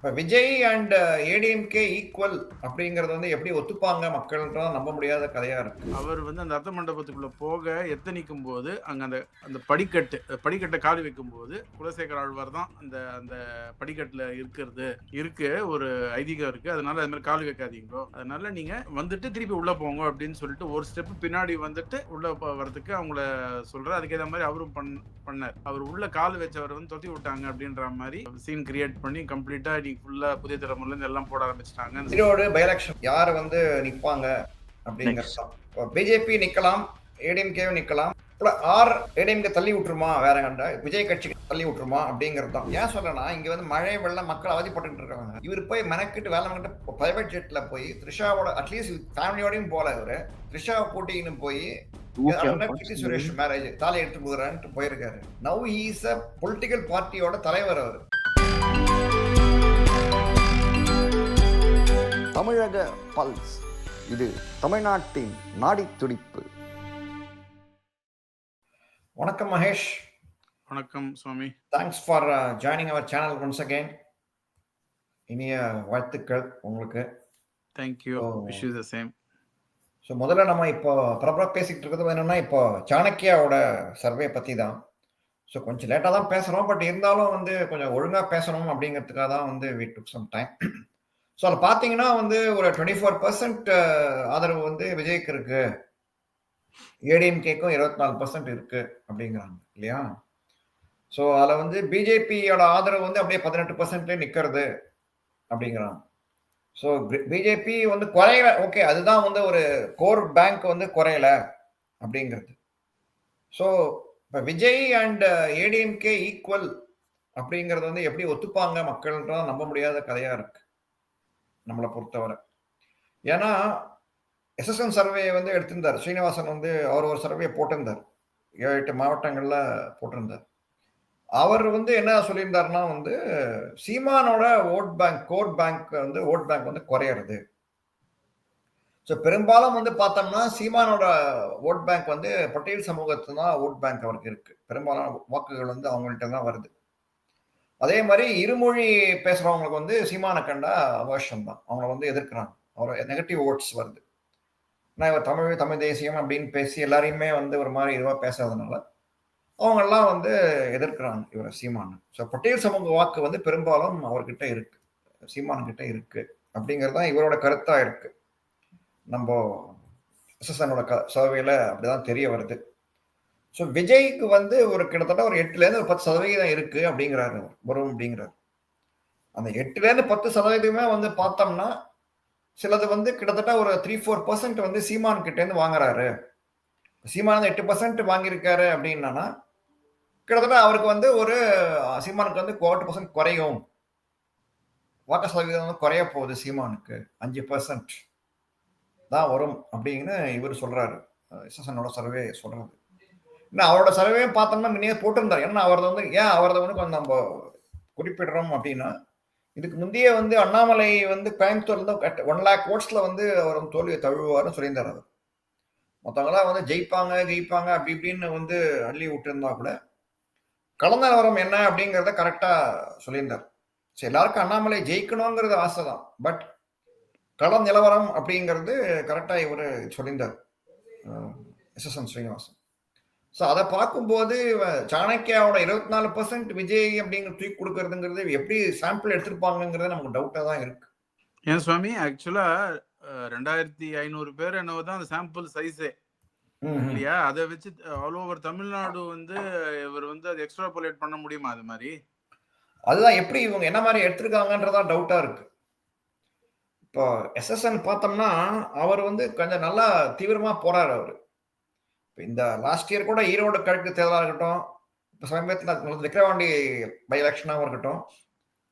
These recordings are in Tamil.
இப்ப விஜய் அண்ட் ஏடிஎம்கே ஈக்குவல் அப்படிங்கறது வந்து எப்படி ஒத்துப்பாங்க மக்கள்ன்றதான் நம்ப முடியாத கதையா இருக்கு. அவர் வந்து அந்த ரத்த மண்டபத்துக்குள்ள போக எத்தனிக்கும் போது அங்க அந்த அந்த படிக்கட்டை கால் வைக்கும் போது குலசேகர ஆழ்வார் தான் அந்த அந்த படிக்கட்டுல இருக்கு ஒரு ஐதீகம் இருக்கு. அதனால அது மாதிரி கால் வைக்காதீங்களோ, அதனால நீங்க வந்துட்டு திருப்பி உள்ள போங்க அப்படின்னு சொல்லிட்டு ஒரு ஸ்டெப் பின்னாடி வந்துட்டு உள்ள வரதுக்கு அவங்கள சொல்ற. அதுக்கேற்ற மாதிரி அவரும் பண்ணார். அவர் உள்ள கால் வச்சவர் வந்து தொத்தி விட்டாங்க அப்படின்ற மாதிரி சீன் கிரியேட் பண்ணி கம்ப்ளீட்டா ஃபுல்லா புதிய தலைமுறையில இருந்து எல்லாம் போட ஆரம்பிச்சிட்டாங்க. ஈரோடு பை எலெக்ஷன் யார் வந்து நிப்பாங்க அப்படிங்கறதுதான். பிஜேபி நிக்கலாம், ஏடிஎம்கேவும் நிக்கலாம். ஆர் ஏடிஎம்கே தள்ளி விட்டுருமா, வேற கண்ட விஜய் கட்சி தள்ளி விட்டுருமா அப்படிங்கிறது தான். ஏன் சொல்றேன்னா, இங்க வந்து மழை வெள்ளம் மக்கள் அவதிப்பட்டு இருக்காங்க. இவர் போய் மெனக்கிட்டு வேலை பண்ணிட்டு பிரைவேட் ஜெட்ல போய் த்ரிஷாவோட அட்லீஸ்ட் ஃபேமிலியோடையும் போல இவரு த்ரிஷாவை கூட்டின்னு போய் சுரேஷ் மேரேஜ் தாலி எடுத்து போகிறான்ட்டு போயிருக்காரு. Now he is a political பார்ட்டியோட தலைவர் அவர். தமிழக பல்ஸ், இது தமிழ்நாட்டின் நாடி துடிப்பு. வணக்கம் மகேஷ். வணக்கம் Swami. Thanks for joining our channel once again. இனிய வாழ்த்துக்கள் உங்களுக்கு. Thank you, wish you the same. So முதல்ல நம்ம இப்போ பரபரப்பாக பேசிக்கிட்டு இருக்கிறது என்னன்னா, இப்போ சாணக்கியாவோட சர்வே பற்றி தான். ஸோ கொஞ்சம் லேட்டாக தான் பேசுகிறோம், பட் இருந்தாலும் வந்து கொஞ்சம் ஒழுங்காக பேசணும் அப்படிங்கிறதுக்காக தான் வந்து we took some time. So அதில் பார்த்தீங்கன்னா வந்து ஒரு 24% ஆதரவு வந்து விஜய்க்கு இருக்கு, ஏடிஎம்கேக்கும் 24% இருக்கு அப்படிங்கிறாங்க இல்லையா? ஸோ அதில் வந்து பிஜேபியோட ஆதரவு வந்து அப்படியே 18% நிற்கிறது அப்படிங்கிறாங்க. ஸோ பிஜேபி வந்து குறையல, ஓகே, அதுதான் வந்து ஒரு கோர் பேங்க் வந்து குறையல அப்படிங்கிறது. ஸோ இப்போ விஜய் அண்ட் ஏடிஎம்கே ஈக்குவல் அப்படிங்கிறது வந்து எப்படி ஒத்துப்பாங்க மக்கள்ன்றதான் நம்ப முடியாத கதையா இருக்கு நம்மளை பொறுத்தவரை. ஏன்னா எஸ்எஸ்என் சர்வே வந்து எடுத்திருந்தார் ஸ்ரீனிவாசன், வந்து அவர் ஒரு சர்வே போட்டிருந்தார், 7-8 மாவட்டங்கள்ல போட்டிருந்தார். அவர் வந்து என்ன சொல்லியிருந்தாருன்னா வந்து சீமானோட ஓட் பேங்க், கோர் பேங்க் வந்து ஓட் பேங்க் வந்து குறையிறது. ஸோ பெரும்பாலும் வந்து பார்த்தோம்னா சீமானோட ஓட் பேங்க் வந்து பட்டேல் சமூகத்து தான் ஓட் பேங்க் அவருக்கு இருக்கு. பெரும்பாலான வாக்குகள் வந்து அவங்கள்ட்ட தான் வருது. அதே மாதிரி இருமொழி பேசுறவங்களுக்கு வந்து சீமான கண்டா அவர்ஷம் தான், அவங்கள வந்து எதிர்க்கிறாங்க, அவர் நெகட்டிவ் ஓட்ஸ் வருது. நான் இவர் தமிழ் தேசியம் அப்படின்னு பேசி எல்லாரையுமே வந்து ஒரு மாதிரி இதுவாக பேசாதனால அவங்கெல்லாம் வந்து எதிர்க்கிறாங்க இவரை சீமானு. ஸோ பட்டேல் சமூக வாக்கு வந்து பெரும்பாலும் அவர்கிட்ட இருக்கு, சீமானு கிட்ட இருக்கு அப்படிங்கிறது இவரோட கருத்தா இருக்கு. நம்ம எஸ்எஸ்எனோட சர்வேல அப்படிதான் தெரிய வருது. ஸோ விஜய்க்கு வந்து ஒரு கிட்டத்தட்ட ஒரு 8% ஒரு 10% இருக்கு அப்படிங்கிறாரு, வரும் அப்படிங்கிறாரு. அந்த 8-10% வந்து பார்த்தோம்னா சிலது வந்து கிட்டத்தட்ட ஒரு 3-4% வந்து சீமான் கிட்ட இருந்து வாங்குறாரு. சீமான் 8% வாங்கியிருக்காரு அப்படின்னா கிட்டத்தட்ட அவருக்கு வந்து ஒரு சீமானுக்கு வந்து 4% குறையும், வாக்கு சதவீதம் வந்து குறைய போகுது, சீமானுக்கு 5% தான் வரும் அப்படின்னு இவர் சொல்றாரு, எஸ்எஸ்எனோட சர்வே சொல்றது. இன்னும் அவரோட சர்வே பார்த்தோம்னா முன்னே போட்டிருந்தார். ஏன்னா அவரது வந்து ஏன் அவரது வந்து கொஞ்சம் நம்ம குறிப்பிடுறோம் அப்படின்னா, இதுக்கு முந்தைய வந்து அண்ணாமலை வந்து கோயம்புத்தூர்ல இருந்து 1 lakh votes வந்து அவர் தோல்வியை தழுவுவார்னு சொல்லியிருந்தார். அவர் மற்றவங்களாம் வந்து ஜெயிப்பாங்க அப்படி இப்படின்னு வந்து அள்ளி விட்டுருந்தா கூட கள நிலவரம் என்ன அப்படிங்கிறத கரெக்டா சொல்லியிருந்தார். சரி, எல்லாருக்கும் அண்ணாமலை ஜெயிக்கணுங்கிறது ஆசை தான், பட் கள நிலவரம் அப்படிங்கிறது கரெக்டா இவர் சொல்லியிருந்தார், எஸ்எஸ்என் ஸ்ரீனிவாசன். ஸோ அதை பார்க்கும்போது சாணக்கியாவோட 24% விஜய் அப்படிங்கிற தூக்கி கொடுக்கறதுங்கிறது எப்படி சாம்பிள் எடுத்திருப்பாங்கிறது நமக்கு டவுட்டா தான் இருக்கு. ஏன் சுவாமி, ஆக்சுவலா 2500 பேர் என்னவோதான் அந்த சாம்பிள் சைஸே இல்லையா? அதை வச்சு ஆல் ஓவர் தமிழ்நாடு வந்து இவர் வந்து அதை எக்ஸ்ட்ராபோலேட் பண்ண முடியுமா? அது மாதிரி அதுதான் எப்படி இவங்க என்ன மாதிரி எடுத்திருக்காங்கன்றதா டவுட்டா இருக்கு. இப்போ எஸ்எஸ்என் பார்த்தோம்னா அவர் வந்து கொஞ்சம் நல்லா தீவிரமா போறாரு. அவரு இந்த லாஸ்ட் இயர் கூட ஈரோடு கலெக்டர் தேர்தலாக இருக்கட்டும், இப்போ சமீபத்தில் விக்கிரவாண்டி பை எலெக்ஷனாகவும் இருக்கட்டும்,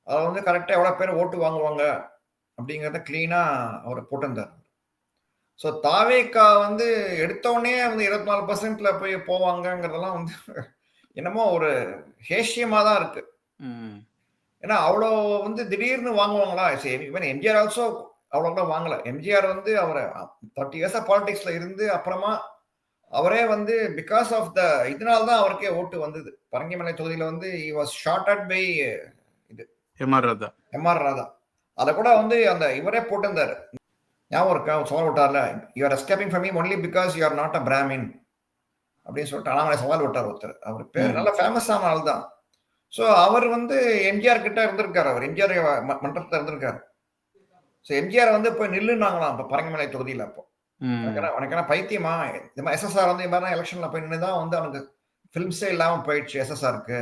அதை வந்து கரெக்டாக எவ்வளோ பேர் ஓட்டு வாங்குவாங்க அப்படிங்கிறத கிளீனாக அவர் போட்டிருந்தார். ஸோ தாவேக்கா வந்து எடுத்தோடனே வந்து 24% போய் போவாங்கங்கிறதெல்லாம் வந்து என்னமோ ஒரு ஹேஷியமாக தான் இருக்கு. ஏன்னா அவ்வளோ வந்து திடீர்னு வாங்குவாங்களா? சரி, இவன் எம்ஜிஆர் ஆல்சோ அவ்வளோ கூட வாங்கலை. எம்ஜிஆர் வந்து அவரை 30 years பாலிடிக்ஸில் இருந்து அப்புறமா அவரே வந்து பிகாஸ் ஆஃப் த இதனால தான் அவருக்கே ஓட்டு வந்தது. பரங்கிமலை தொகுதியில் வந்து he was shorted by இது எம்ஆர் ராதா. எம்ஆர் ராதா. அதை கூட வந்து அந்த இவரே போட்டிருந்தாரு, ஞாபகம் இருக்கா? சவால் விட்டார்ல, you're escaping from me only because you are not a Brahmin அப்படின்னு சொல்லிட்டு அண்ணாமலை சவால் விட்டார் ஒருத்தர். அவர் பேர் நல்ல ஃபேமஸான ஆள் தான். ஸோ அவர் வந்து எம்ஜிஆர் கிட்ட இருந்திருக்காரு, அவர் எம்ஜிஆர் மன்றத்தில் இருந்திருக்காரு. ஸோ எம்ஜிஆர் வந்து போய் நில்லுனாங்களாம் இப்போ பரங்கிமலை தொகுதியில். அப்போ உனக்கு பைத்தியமா, இந்த மாதிரி எஸ்எஸ்ஆர் வந்து இந்த மாதிரி எலெக்ஷன்ல போய் நின்று தான் வந்து அவனுக்கு ஃபிலிம்ஸே இல்லாமல் போயிடுச்சு எஸ்எஸ்ஆருக்கு.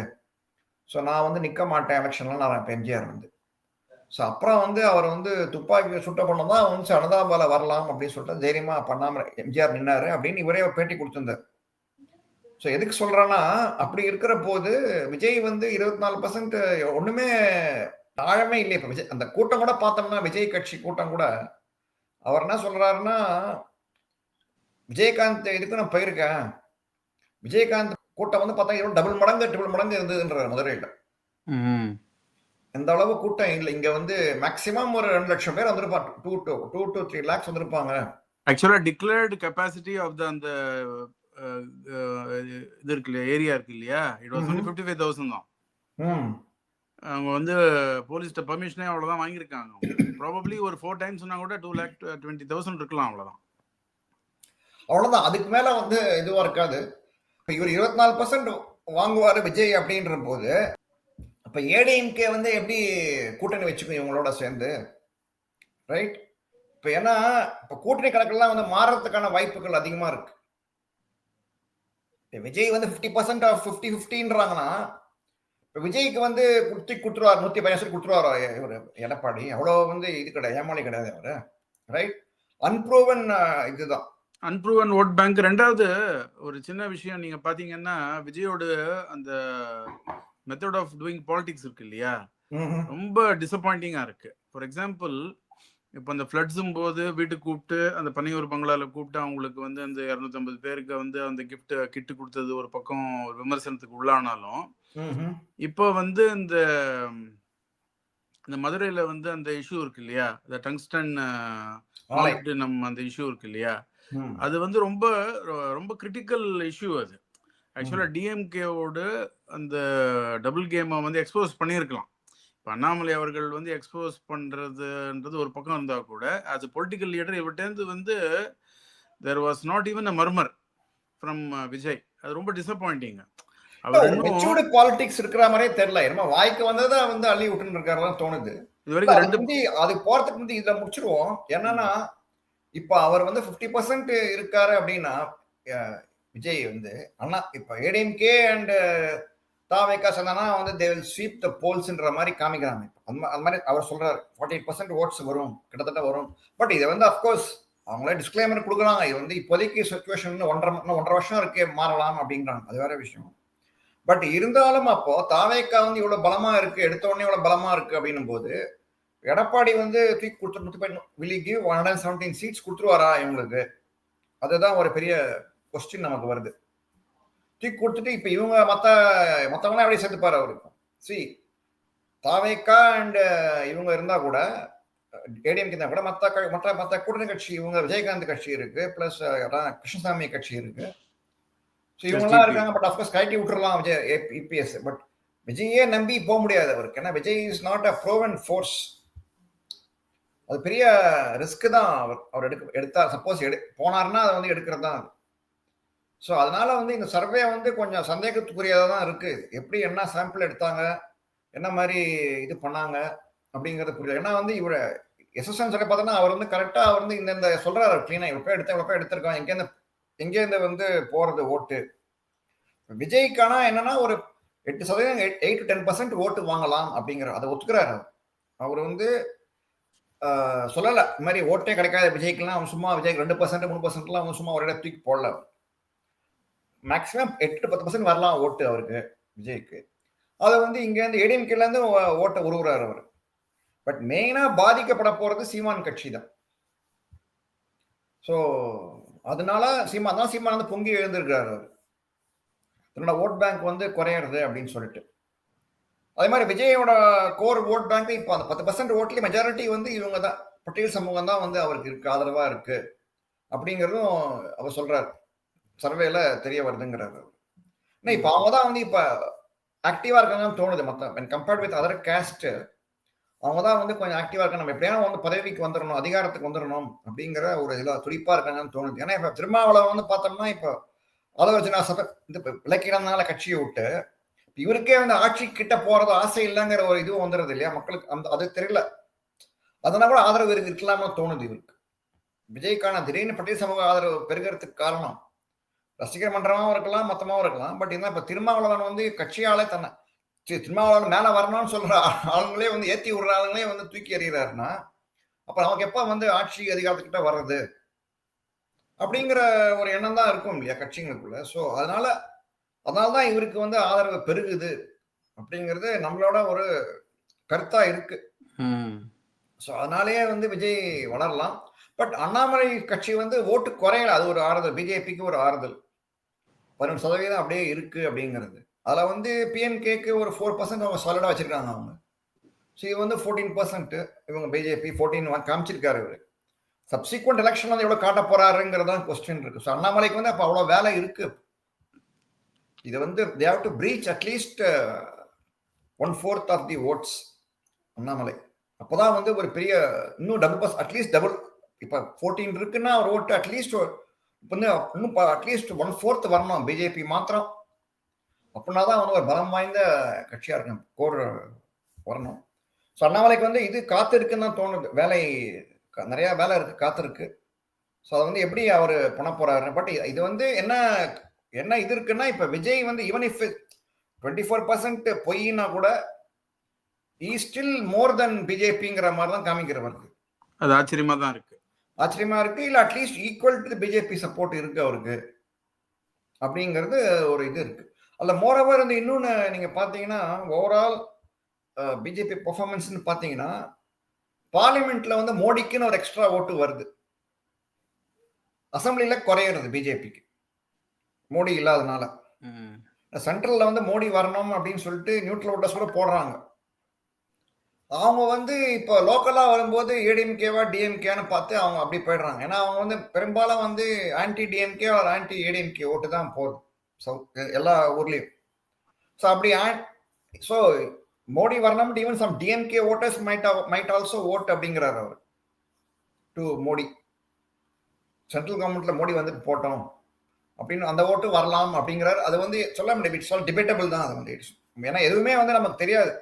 ஸோ நான் வந்து நிற்க மாட்டேன் எலெக்ஷன்லாம் நான் இப்போ எம்ஜிஆர் வந்து. ஸோ அப்புறம் வந்து அவர் வந்து துப்பாக்கி சுட்ட பண்ண தான் வந்து அனதாபால வரலாம் அப்படின்னு சொல்லிட்டு தைரியமா பண்ணாம எம்ஜிஆர் நின்னாரு அப்படின்னு இவரே பேட்டி கொடுத்திருந்தார். ஸோ எதுக்கு சொல்றேன்னா, அப்படி இருக்கிற போது விஜய் வந்து 24% ஒண்ணுமே ஆழமே இல்லை. இப்போ விஜய் அந்த கூட்டம் கூட பார்த்தோம்னா, விஜய் கட்சி கூட்டம் கூட அவர் என்ன சொல்றாருன்னா, விஜயகாந்த் இதுக்கு நான் போயிருக்கேன், விஜயகாந்த் கூட்டம் வந்து பார்த்தா டபுள் மடங்கு இருந்ததுன்ற மதுரையில். எந்த அளவு கூட்டம் இல்லை இங்க வந்து மேக்ஸிமம் ஒரு 2 லட்சம் பேர் வந்திருப்பாங்க, 2 to 3 lakhs வந்திருப்பாங்க. ஆக்சுவலா டிக்ளேர்டு கெபாசிட்டி ஆஃப் அந்த இது இருக்கு இல்லையா, ஏரியா இருக்கு இல்லையா, இட் வாஸ் only 55,000 தான். அவங்க வந்து போலீஸ்ட பர்மிஷனே அவ்வளவுதான் வாங்கியிருக்காங்க. ப்ராபப்ளி ஒரு 4 times சொன்னா கூட 2,20,000 இருக்கலாம், அவ்வளவுதான். அதுக்கு மேல வந்து இதுவா இருக்காது. இவர் 24% வாங்குவாரு விஜய் அப்படின்ற போது, அப்ப ஏடிஎம்கே வந்து எப்படி கூட்டணி வச்சுக்கும் இவங்களோட சேர்ந்து, ரைட்? இப்ப ஏன்னா இப்ப கூட்டணி கணக்கெல்லாம் வந்து மாறதுக்கான வாய்ப்புகள் அதிகமா இருக்கு. விஜய் வந்து 50% ஆஃப் 50-50ன்றாங்கன்னா, இப்ப விஜய்க்கு வந்து கொடுத்துருவார் 115 கொடுத்துருவாரோ இவர் எடப்பாடி? அவ்வளவு வந்து இது கிடையாது, ஏமாளி கிடையாது அவரு, ரைட்? அன்ப்ரூவன் இதுதான், அன்ப்ரூவன் ஓட் பேங்க். ரெண்டாவது ஒரு சின்ன விஷயம் நீங்க பாத்தீங்கன்னா, விஜயோட அந்த மெத்தட் ஆஃப் டூயிங் பாலிடிக்ஸ் இருக்கு இல்லையா, ரொம்ப டிசப்பாயிண்டிங்கா இருக்கு. ஃபார் எக்ஸாம்பிள், இப்போ அந்த ஃப்ளட்ஸும் போது வீட்டுக்கு கூப்பிட்டு அந்த பனையூர் பங்களால கூப்பிட்டு அவங்களுக்கு வந்து அந்த 250 பேருக்கு வந்து அந்த கிட்டு கொடுத்தது ஒரு பக்கம் ஒரு விமர்சனத்துக்கு உள்ளானாலும், இப்போ வந்து இந்த மதுரையில வந்து அந்த இஷ்யூ இருக்கு இல்லையா, அந்த டங்ஸ்டன் நம்ம அந்த இஷ்யூ இருக்கு இல்லையா, அது வந்து ரொம்ப ரொம்ப கிரிட்டிக்கல் இஷ்யூ. அது ஆக்சுவலா டிஎம்கேவோட அந்த டபுள் கேமை வந்து எக்ஸ்போஸ் பண்ணியிருக்கலாம். இப்போ அண்ணாமலை அவர்கள் வந்து எக்ஸ்போஸ் பண்றதுன்றது ஒரு பக்கம் இருந்தா கூட, ஆஸ் a பொலிட்டிக்கல் லீடர் இவர்கிட்ட வந்து there was not even a murmur from Vijay. அது ரொம்ப டிசப்பாயிண்டிங். அவர் மெச்சூர்டு பாலிடிக்ஸ் இருக்கிற மாதிரியே தெரியல, என்னமோ வாய்க்கு வந்ததை வந்து அள்ளி விட்டுன்னு இருக்காருலாம் தோணுது. இது வரைக்கும் அது போறதுக்கு வந்து இதை முடிச்சிருவோம். என்னன்னா, இப்ப அவர் வந்து 50% இருக்காரு அப்படின்னா விஜய் வந்து அண்ணா இப்ப ஏடிஎம்கே அண்ட் தாவேகா சொன்னா வந்து they will sweep the polls-ன்ற மாதிரி காமிக்கிறாங்க. அந்த மாதிரி அவர் சொல்றாரு 48% ஓட்ஸ் வரும், கிட்டத்தட்ட வரும். பட் இதை வந்து அப்கோர்ஸ் அவங்களே டிஸ்க்ளைமர் கொடுக்குறாங்க, இது வந்து இப்போதைக்கு சிச்சுவேஷன் 1.5 வருஷம் இருக்கே, மாறலாம் அப்படின்றாங்க, அது வேற விஷயம். பட் இருந்தாலும் அப்போ தாவேகா வந்து இவ்வளவு பலமா இருக்கு, எடுத்த உடனே இவ்வளவு பலமா இருக்கு அப்படின்னும் போது, எடப்பாடி வந்து தூக்கி கொடுத்து will he give 117 சீட்ஸ் கொடுத்துருவாரா இவங்களுக்கு? அதுதான் ஒரு பெரிய கொஸ்டின் நமக்கு வருது. தூக்கி கொடுத்துட்டு இப்ப இவங்க மத்தவங்களாம் எப்படி சேர்த்துப்பாரு அவருக்கு? தாவேகா அண்ட் இவங்க இருந்தா கூட, ஏடிஎம்கே இருந்தா கூட, மற்ற கூட்டணி கட்சி இவங்க விஜயகாந்த் கட்சி இருக்கு, பிளஸ் கிருஷ்ணசாமி கட்சி இருக்கு, இவங்கெல்லாம் இருக்காங்க. பட் அப்கோர்ஸ் கழட்டி விட்டுறலாம் விஜய் இபிஎஸ். பட் விஜயே நம்பி போக முடியாது அவருக்கு, ஏன்னா Vijay is not a ப்ரோவன் force. அது பெரிய ரிஸ்க் தான் அவர் எடுத்தா. சப்போஸ் போனார்னா அதை வந்து எடுக்கிறது தான். ஸோ அதனால வந்து இந்த சர்வே வந்து கொஞ்சம் சந்தேகத்துக்குரியதாக தான் இருக்கு. எப்படி என்ன சாம்பிள் எடுத்தாங்க, என்ன மாதிரி இது பண்ணாங்க அப்படிங்கிறது புரியல. ஏன்னா வந்து இவரை எஸ்எஸ்என் சொல்லி பார்த்தோன்னா அவர் வந்து கரெக்டாக அவர் வந்து இந்த சொல்றாரு கிளீனா, இவ்வளோ எடுத்திருக்கோம், எங்கேருந்து வந்து போறது ஓட்டு. விஜய்க்கான என்னன்னா ஒரு 8%, 8 to 10% ஓட்டு வாங்கலாம் அப்படிங்கிற அதை ஒத்துக்கிறாரு. அவர் வந்து சொல்லல இந்த மாதிரி ஓட்டே கிடைக்காத விஜய்க்குலாம் அவன் சும்மா விஜய்க்கு 2% 3%லாம் அவன் சும்மா ஒரு இடத்துக்கு போடல. மேக்ஸிமம் 8 to 10% வரலாம் ஓட்டு அவருக்கு, விஜய்க்கு. அதை வந்து இங்கேருந்து ஏடிஎம்கேல இருந்து ஓட்டை உருவுறாரு அவர். பட் மெயினா பாதிக்கப்பட போறது சீமான் கட்சி தான். ஸோ அதனால சீமான் வந்து பொங்கி எழுந்திருக்கிறார் அவர், தன்னோட ஓட் பேங்க் வந்து குறையிறது அப்படின்னு சொல்லிட்டு. அதே மாதிரி விஜயோட கோர் ஓட் பேங்க் இப்போ அந்த 10% ஓட்லேயே மெஜாரிட்டி வந்து இவங்க தான், பட்டியல் சமூகம் தான் வந்து அவருக்கு இருக்கு, ஆதரவா இருக்கு அப்படிங்கிறதும் அவர் சொல்றாரு, சர்வேல தெரிய வருதுங்கிறாரு. இப்போ அவங்க தான் வந்து இப்ப ஆக்டிவா இருக்காங்கன்னு தோணுது. மொத்தம் கம்பேர்ட் வித் அதர் கேஸ்ட் அவங்க தான் வந்து கொஞ்சம் ஆக்டிவா இருக்காங்க. நம்ம எப்படியாவது வந்து பதவிக்கு வந்துடணும், அதிகாரத்துக்கு வந்துடணும் அப்படிங்கிற ஒரு இதுல துடிப்பா இருக்காங்கன்னு தோணுது. ஏன்னா இப்ப திருமாவளவன் வந்து பார்த்தோம்னா இப்போ ஆலோசனா சபை இந்த விலக்கிடனால கட்சியை விட்டு இவருக்கே வந்து ஆட்சி கிட்ட போறது ஆசை இல்லைங்கிற ஒரு இது வந்துடுது இல்லையா மக்களுக்கு. அந்த அது தெரியல, அதனால கூட ஆதரவு இருக்கலாமா தோணுது இவருக்கு. விஜய்க்கான திடீர்னு பட்டியல் சமூக ஆதரவு பெருகிறதுக்கு காரணம் ரசிகர் மன்றமாவும் இருக்கலாம், மொத்தமாவும் இருக்கலாம். பட் என்ன இப்ப திருமாவளவன் வந்து கட்சியாலே தன்னை திருமாவளவன் மேல வரணும்னு சொல்ற ஆளுங்களே வந்து ஏத்தி விடுற ஆளுங்களே வந்து தூக்கி எறிகிறாருன்னா அப்ப நமக்கு எப்ப வந்து ஆட்சி அதிகாரத்துக்கிட்ட வர்றது அப்படிங்கிற ஒரு எண்ணம் தான் இருக்கும் இல்லையா கட்சிங்களுக்குள்ள. ஸோ அதனாலதான் இவருக்கு வந்து ஆதரவு பெருகுது அப்படிங்கிறது நம்மளோட ஒரு கருத்தா இருக்கு. ஸோ அதனாலேயே வந்து விஜய் வளரலாம். பட் அண்ணாமலை கட்சி வந்து ஓட்டு குறையல, அது ஒரு ஆறுதல், பிஜேபிக்கு ஒரு ஆறுதல். 11% அப்படியே இருக்கு அப்படிங்கிறது. அதுல வந்து பிஎன்கேக்கு ஒரு 4% அவங்க சாலிடா வச்சிருக்காங்க அவங்க. ஸோ இது வந்து 14% இவங்க பிஜேபி 14 காமிச்சிருக்காரு இவரு. சப்சிக்வெண்ட் எலெக்ஷன் வந்து எவ்வளவு காட்ட போறாருங்கிறதான் கொஸ்டின் இருக்கு. ஸோ அண்ணாமலைக்கு வந்து அப்ப அவ்வளவு வேலை இருக்கு. இது வந்து they have to breach at least 1/4 of the votes Annamalai. அப்பதான் வந்து ஒரு பெரிய இன்னும் டபுள் அட்லீஸ்ட் டபுள். இப்ப 14 இருக்குன்னா ஒரு ஓட்டு அட்லீஸ்ட் வந்து இன்னும் அட்லீஸ்ட் 1/4 வரணும் பிஜேபி மாத்திரம். அப்படின்னாதான் வந்து ஒரு பலம் வாய்ந்த கட்சியா இருக்கணும், கோர் வரணும். ஸோ அண்ணாமலைக்கு வந்து இது காத்து இருக்குன்னு தான் தோணுது. வேலை நிறைய வேலை இருக்கு, காத்திருக்கு. ஸோ அதை வந்து எப்படி அவர் பண்ண போறாரு. பட் இது வந்து என்ன இது இருக்குன்னா இப்ப விஜய் வந்து ஈவன் இஃப் 24% பொய்னா கூட ஸ்டில் மோர் தென் பிஜேபிங்கிற மாதிரி தான் காமிக்கிறவர். அது ஆச்சரியமா தான் இருக்கு. ஆச்சரியமா இருக்கு. இல்ல at least equal to BJP support இருக்கு அவருக்கு அப்படிங்கிறது ஒரு இது இருக்கு. அதுல மோரோவர் வந்து இன்னொன்னு நீங்க பாத்தீங்கன்னா ஓவரால் பிஜேபி பெர்ஃபார்மன்ஸ்னு பாத்தீங்கன்னா பார்லிமெண்ட்ல வந்து மோடிக்குன்னு ஒரு எக்ஸ்ட்ரா ஓட்டு வருது, அசம்பிளில குறையிறது பிஜேபிக்கு மோடி இல்லாதனால. சென்ட்ரல்ல வந்து மோடி வரணும் அப்படின்னு சொல்லிட்டு நியூட்ரல் ஓட்டர்ஸ் கூட போடுறாங்க. அவங்க வந்து இப்போ லோக்கலா வரும்போது ஏடிஎம்கேவா டிஎம்கேன்னு பார்த்து அவங்க அப்படி போயிடுறாங்க. ஏன்னா அவங்க வந்து பெரும்பாலும் வந்து ஆன்டி டிஎம்கே ஒரு ஆன்டி ஏடிஎம்கே ஓட்டு தான் போகுது எல்லா ஊர்லயும். ஸோ அப்படி ஸோ மோடி வரணும், even some DMK voters might also vote அப்படிங்கிறாரு அவர் டு மோடி. சென்ட்ரல் கவர்மெண்ட்ல மோடி வந்து போட்டோம் அப்படின்னு அந்த ஓட்டு வரலாம் அப்படிங்கிறாரு. அது வந்து சொல்ல முடியும், இட்ஸ் ஆல் டிபேட்டபிள் தான். அது வந்து ஏன்னா எதுவுமே வந்து நமக்கு தெரியாது,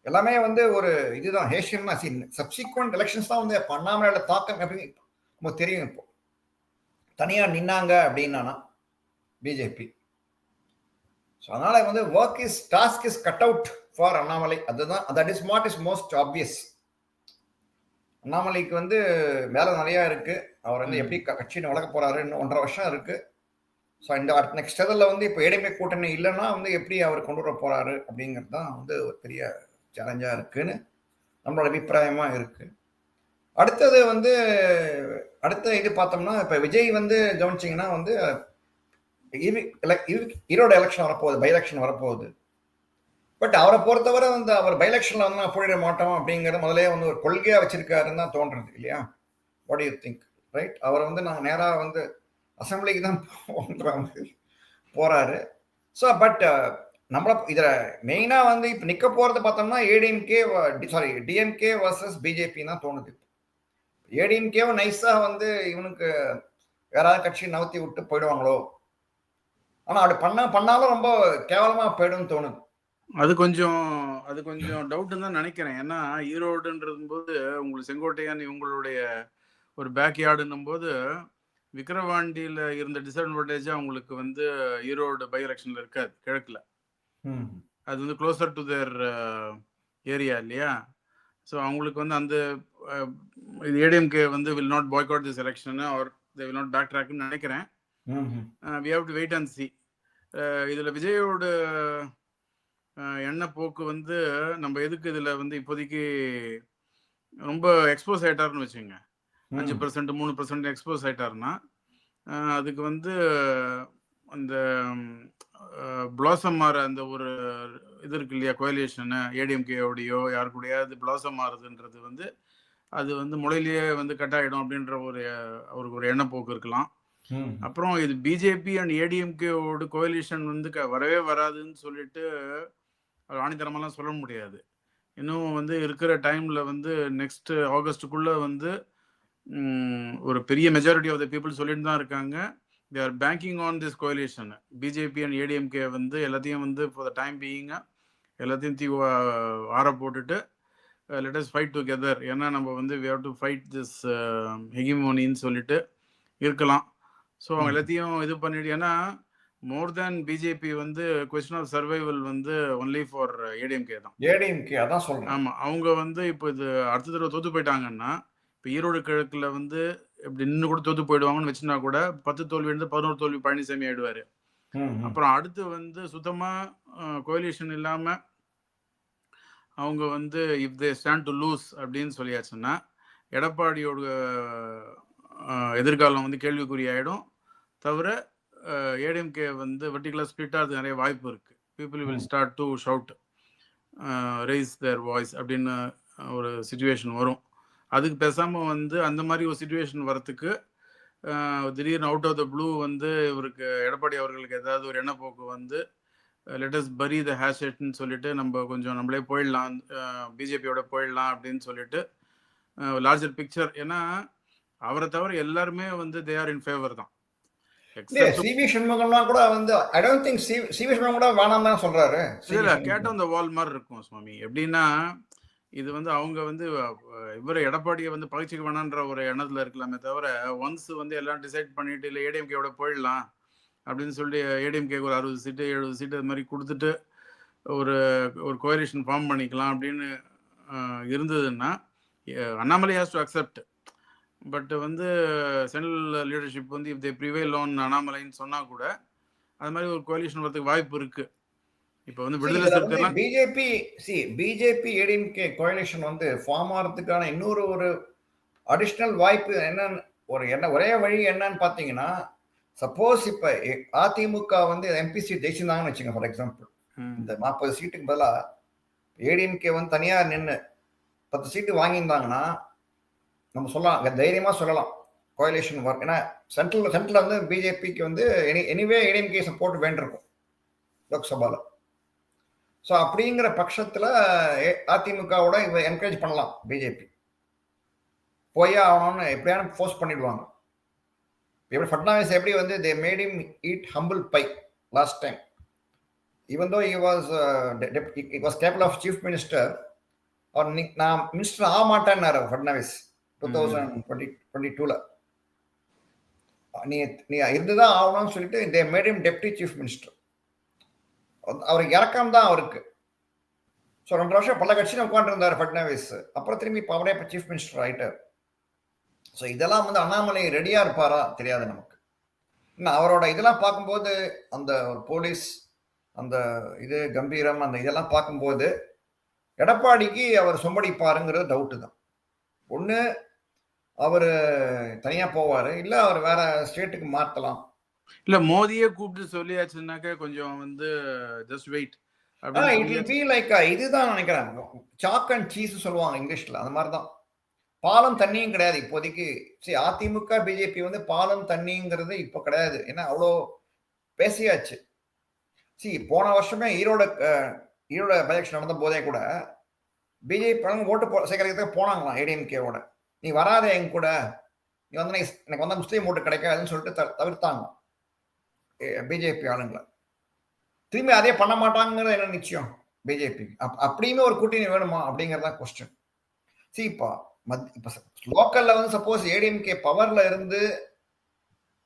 எல்லாமே வந்து ஒரு இதுதான் ஹேஷியன் சப்சிக்வெண்ட் எலெக்ஷன்ஸ் தான் வந்து அண்ணாமலையோட தாக்கம் எப்படி நமக்கு தெரியும். இப்போ தனியா நின்னாங்க அப்படின்னா பிஜேபி. ஸோ அதனால வந்து task is cut out for Annamalai. அதுதான் that is what is most obvious. அண்ணாமலைக்கு வந்து வேலை நிறைய இருக்கு. அவர் வந்து எப்படி கட்சியை வளர்க்க போறாரு, இன்னும் 1.5 வருஷம் இருக்கு. ஸோ இந்த நெக்ஸ்ட் இதில் வந்து இப்போ ஏடிஎம்கே கூட்டணி இல்லைன்னா வந்து எப்படி அவர் கொண்டு வர போறாரு அப்படிங்கிறது தான் வந்து ஒரு பெரிய சேலஞ்சா இருக்குன்னு நம்மளோட அபிப்பிராயமா இருக்கு. அடுத்தது வந்து அடுத்த இது பார்த்தோம்னா இப்ப விஜய் வந்து கவனிச்சிங்கன்னா வந்து ஈரோடு எலெக்ஷன் வரப்போகுது, பை எலெக்ஷன் வரப்போகுது. பட் அவரை பொறுத்தவரை வந்து அவர் பை எலெக்ஷன்ல வந்து நான் போயிட மாட்டோம் அப்படிங்கிறது முதலே வந்து ஒரு கொள்கையா வச்சிருக்காருன்னு தான் தோன்றது இல்லையா? What you think? ரைட், அவர் வந்து நாங்கள் நேரா வந்து அசம்பிளிக்கு தான் போறாரு. ஸோ பட் நம்மள இதுல மெயினா வந்து இப்ப நிக்க போறது பார்த்தோம்னா டிஎம்கே வர்சஸ் பிஜேபி தான் தோணுது. ஏடிஎம்கேவும் நைஸா வந்து இவனுக்கு யாராவது கட்சி நவுத்தி விட்டு போயிடுவாங்களோ, ஆனா அப்படி பண்ணாலும் ரொம்ப கேவலமா போயிடும் தோணுது. அது கொஞ்சம் டவுட்னு தான் நினைக்கிறேன். ஏன்னா ஈரோடுன்றது போது உங்களுக்கு செங்கோட்டையான் இவங்களுடைய ஒரு பேக்யார்டுன்னும் போது விக்கிரவாண்டியில இருந்த டிஸ்அட்வான்டேஜா அவங்களுக்கு வந்து ஈரோடு பை எலெக்ஷன்ல இருக்காது கிழக்குல. அது வந்து க்ளோசர் டு தேர் ஏரியா இல்லையா? ஸோ அவங்களுக்கு வந்து அந்த இது ஏடிஎம்கே வந்து will not boycott this election or they will not back ட்ராக்னு நினைக்கிறேன். We have to wait and see. இதில் விஜயோட எண்ணெய் போக்கு வந்து நம்ம எதுக்கு இதில் வந்து இப்போதைக்கு ரொம்ப எக்ஸ்போஸ் ஆகிட்டாருன்னு வச்சுங்க, 5% 3% எக்ஸ்போஸ் ஆகிட்டாருன்னா அதுக்கு வந்து அந்த பிளாசம் மாற அந்த ஒரு இது இருக்கு இல்லையா, கோயலேஷனு ஏடிஎம்கேயோடையோ யாரு கூடயாவது பிளாசம் மாறுதுன்றது வந்து அது வந்து முளையிலேயே வந்து கட் ஆகிடும் அப்படின்ற அவருக்கு ஒரு எண்ணப்போக்கு இருக்கலாம். அப்புறம் இது பிஜேபி அண்ட் ஏடிஎம்கேவோட கோயலேஷன் வந்து வரவே வராதுன்னு சொல்லிட்டு ஆணித்தரமெல்லாம் சொல்ல முடியாது. இன்னும் வந்து இருக்கிற டைம்ல வந்து நெக்ஸ்ட் ஆகஸ்டுக்குள்ள வந்து ஒரு பெரிய மெஜாரிட்டி ஆஃப் த பீப்புள் சொல்லிட்டு தான் இருக்காங்க. They are banking on this coalition. BJP and ADMK வந்து எல்லாத்தையும் வந்து ஃபார் த டைம் பீயிங் எல்லாத்தையும் ஆற போட்டுட்டு லெட் அஸ் ஃபைட் டுகெதர். ஏன்னா நம்ம வந்து we have to fight this ஹெகிமோனின்னு சொல்லிட்டு இருக்கலாம். ஸோ அவங்க எல்லாத்தையும் இது பண்ணிட்டு, ஏன்னா மோர் தேன் பிஜேபி வந்து கொஸ்டின் ஆஃப் சர்வைவல் வந்து ஒன்லி ஃபார் ஏடிஎம்கே தான். ஏடிஎம்கே அதான் சொல்றேன். ஆமா, அவங்க வந்து இப்போ இது அடுத்த தடவை தோத்து போயிட்டாங்கன்னா, இப்போ ஈரோடு கிழக்குல வந்து இப்படி நின்று கூட தோத்து போயிடுவாங்கன்னு வச்சுனா கூட 10 தோல்வி இருந்து 11 தோல்வி பழனிசாமி ஆயிடுவாரு. அப்புறம் அடுத்து வந்து சுத்தமா கோலிஷன் இல்லாம அவங்க வந்து if they stand to lose அப்படின்னு சொல்லியாச்சுன்னா எடப்பாடியோட எதிர்காலம் வந்து கேள்விக்குறி ஆயிடும். தவிர ஏடிஎம்கே வந்து வெர்டிகுலர் ஸ்பிளிட் ஆகிறது நிறைய வாய்ப்பு இருக்கு. People will start to shout, rice there voice அப்படின்னு ஒரு சுச்சுவேஷன் வரும். அதுக்கு பேசாம வந்து அந்த மாதிரி ஒரு சுச்சுவேஷன் வரத்துக்கு திடீர்னு அவுட் ஆஃப் த ப்ளூ வந்து இவருக்கு எடப்பாடி அவர்களுக்கு ஏதாவது ஒரு எண்ணப்போக்கு வந்து லெட்டஸ் பரி த ஹேஷெட்னு சொல்லிட்டு நம்ம கொஞ்சம் நம்மளே போயிடலாம், பிஜேபியோட போயிடலாம் அப்படின்னு சொல்லிட்டு லார்ஜர் பிக்சர். ஏன்னா அவரை தவிர எல்லாருமே வந்து தே ஆர் இன் ஃபேவர் தான். சிவி சண்முகம்லாம் கூட வந்து I don't think CV Shanmugam கூட வேணாம் தான் சொல்றாரு. இல்ல கேட் ஆன் த வால் மாதிரி இருக்கும் சுவாமி. எப்படின்னா இது வந்து அவங்க வந்து இவரை எடப்பாடியை வந்து பகிர்ச்சிக்க வேணான்ற ஒரு எண்ணத்துல இருக்கலாமே தவிர ஒன்ஸ் வந்து எல்லாம் டிசைட் பண்ணிட்டு இல்லை ஏடிஎம்கேவோட போயிடலாம் அப்படின்னு சொல்லிட்டு ஏடிஎம்கேக்கு ஒரு 60 சீட்டு 70 சீட்டு அது மாதிரி கொடுத்துட்டு ஒரு ஒரு கோயலிஷன் ஃபார்ம் பண்ணிக்கலாம் அப்படின்னு இருந்ததுன்னா Annamalai has to accept. But வந்து சென்ட்ரல் லீடர்ஷிப் வந்து இஃப் தே ப்ரிவைல் ஆன் அண்ணாமலைன்னு சொன்னா கூட அது மாதிரி ஒரு கோலிஷன் வரதுக்கு வாய்ப்பு இருக்கு. இப்போ வந்து விடுதலை சிறுத்தைலாம் பிஜேபி ஏடிஎம்கே கோலிஷன் வந்து ஃபார்ம் ஆகிறதுக்கான இன்னொரு ஒரு அடிஷ்னல் வாய்ப்பு என்னன்னு ஒரே வழி என்னன்னு பார்த்தீங்கன்னா, சப்போஸ் இப்போ அதிமுக வந்து எம்பி சீட் ஜெயிச்சிருந்தாங்கன்னு வச்சுங்க, ஃபார் எக்ஸாம்பிள் இந்த 40 சீட்டுக்கு பதிலாக ஏடிஎம்கே வந்து தனியாக நின்று 10 சீட்டு வாங்கியிருந்தாங்கன்னா நம்ம சொல்லலாம், தைரியமாக சொல்லலாம் கோயலேஷன் ஒர்க். ஏன்னா சென்ட்ரல் வந்து பிஜேபிக்கு வந்து எனிவே ஏடிஎம்கே சப்போர்ட் வேண்டியிருக்கும் லோக்சபாவில். ஸோ அப்படிங்கிற பட்சத்தில் அதிமுகவோட இவ என்கரேஜ் பண்ணலாம். பிஜேபி போய் ஆகணும்னு எப்படியான ஃபோர்ஸ் பண்ணிடுவாங்க. எப்படி ஃபட்னாவிஸ் எப்படி வந்து they made him eat humble pie last time, even though he was capable of chief minister. அவர் நான் மினிஸ்டர் ஆக மாட்டேன்னாரு ஃபட்னாவிஸ் 2022ல. நீ இருந்துதான் ஆகணும்னு சொல்லிட்டு தே made him deputy chief minister. அவருக்கு இறக்கம் தான் அவருக்கு. ஸோ 2 வருஷம் பல கட்சியில் உட்காந்துருந்தார் ஃபட்னாவிஸ். அப்புறம் திரும்பி இப்போ அவரே இப்போ சீஃப் மினிஸ்டர் ஆயிட்டார். ஸோ இதெல்லாம் வந்து அண்ணாமலை ரெடியா இருப்பாரா தெரியாது நமக்கு. அவரோட இதெல்லாம் பார்க்கும்போது அந்த ஒரு போலீஸ் அந்த இது கம்பீரம் அந்த இதெல்லாம் பார்க்கும்போது எடப்பாடிக்கு அவர் சொம்படிப்பாருங்கிறது டவுட்டு தான். ஒன்று அவர் தனியாக போவார், இல்லை அவர் வேற ஸ்டேட்டுக்கு மாற்றலாம். இல்லை மோதியே கூப்பிட்டு சொல்லியாச்சுன்னாக்க கொஞ்சம் வந்து ஜஸ்ட் வெயிட். இதுதான் நினைக்கிறேன், சாக் அண்ட் சீஸ் சொல்லுவாங்க இங்கிலீஷ்ல, அந்த மாதிரி தான். பாலம் தண்ணியும் கிடையாது இப்போதைக்கு. சரி, அதிமுக பிஜேபி வந்து பாலம் தண்ணிங்கிறது இப்போ கிடையாது. ஏன்னா அவ்வளோ பேசியாச்சு. சரி, போன வருஷமே ஈரோட எலெக்ஷன் நடந்த போதே கூட பிஜேபி ஓட்டு சேகரிக்கிறதுக்கு போனாங்களாம் ஏடிஎம்கேவோட. நீ வராத எங்க கூட, நீ வந்து எனக்கு வந்து முஸ்லீம் ஓட்டு கிடைக்காதுன்னு சொல்லிட்டு தவிர்த்தாங்க பிஜேபி ஆளுங்களை. திரும்பி அதே பண்ண மாட்டாங்கிறது என்ன நிச்சயம் பிஜேபி? அப்படியுமே ஒரு கூட்டணி வேணுமா அப்படிங்கிறதா கொஸ்டின். சரி, இப்போ லோக்கல்ல வந்து சப்போஸ் ஏடிஎம்கே பவர்ல இருந்து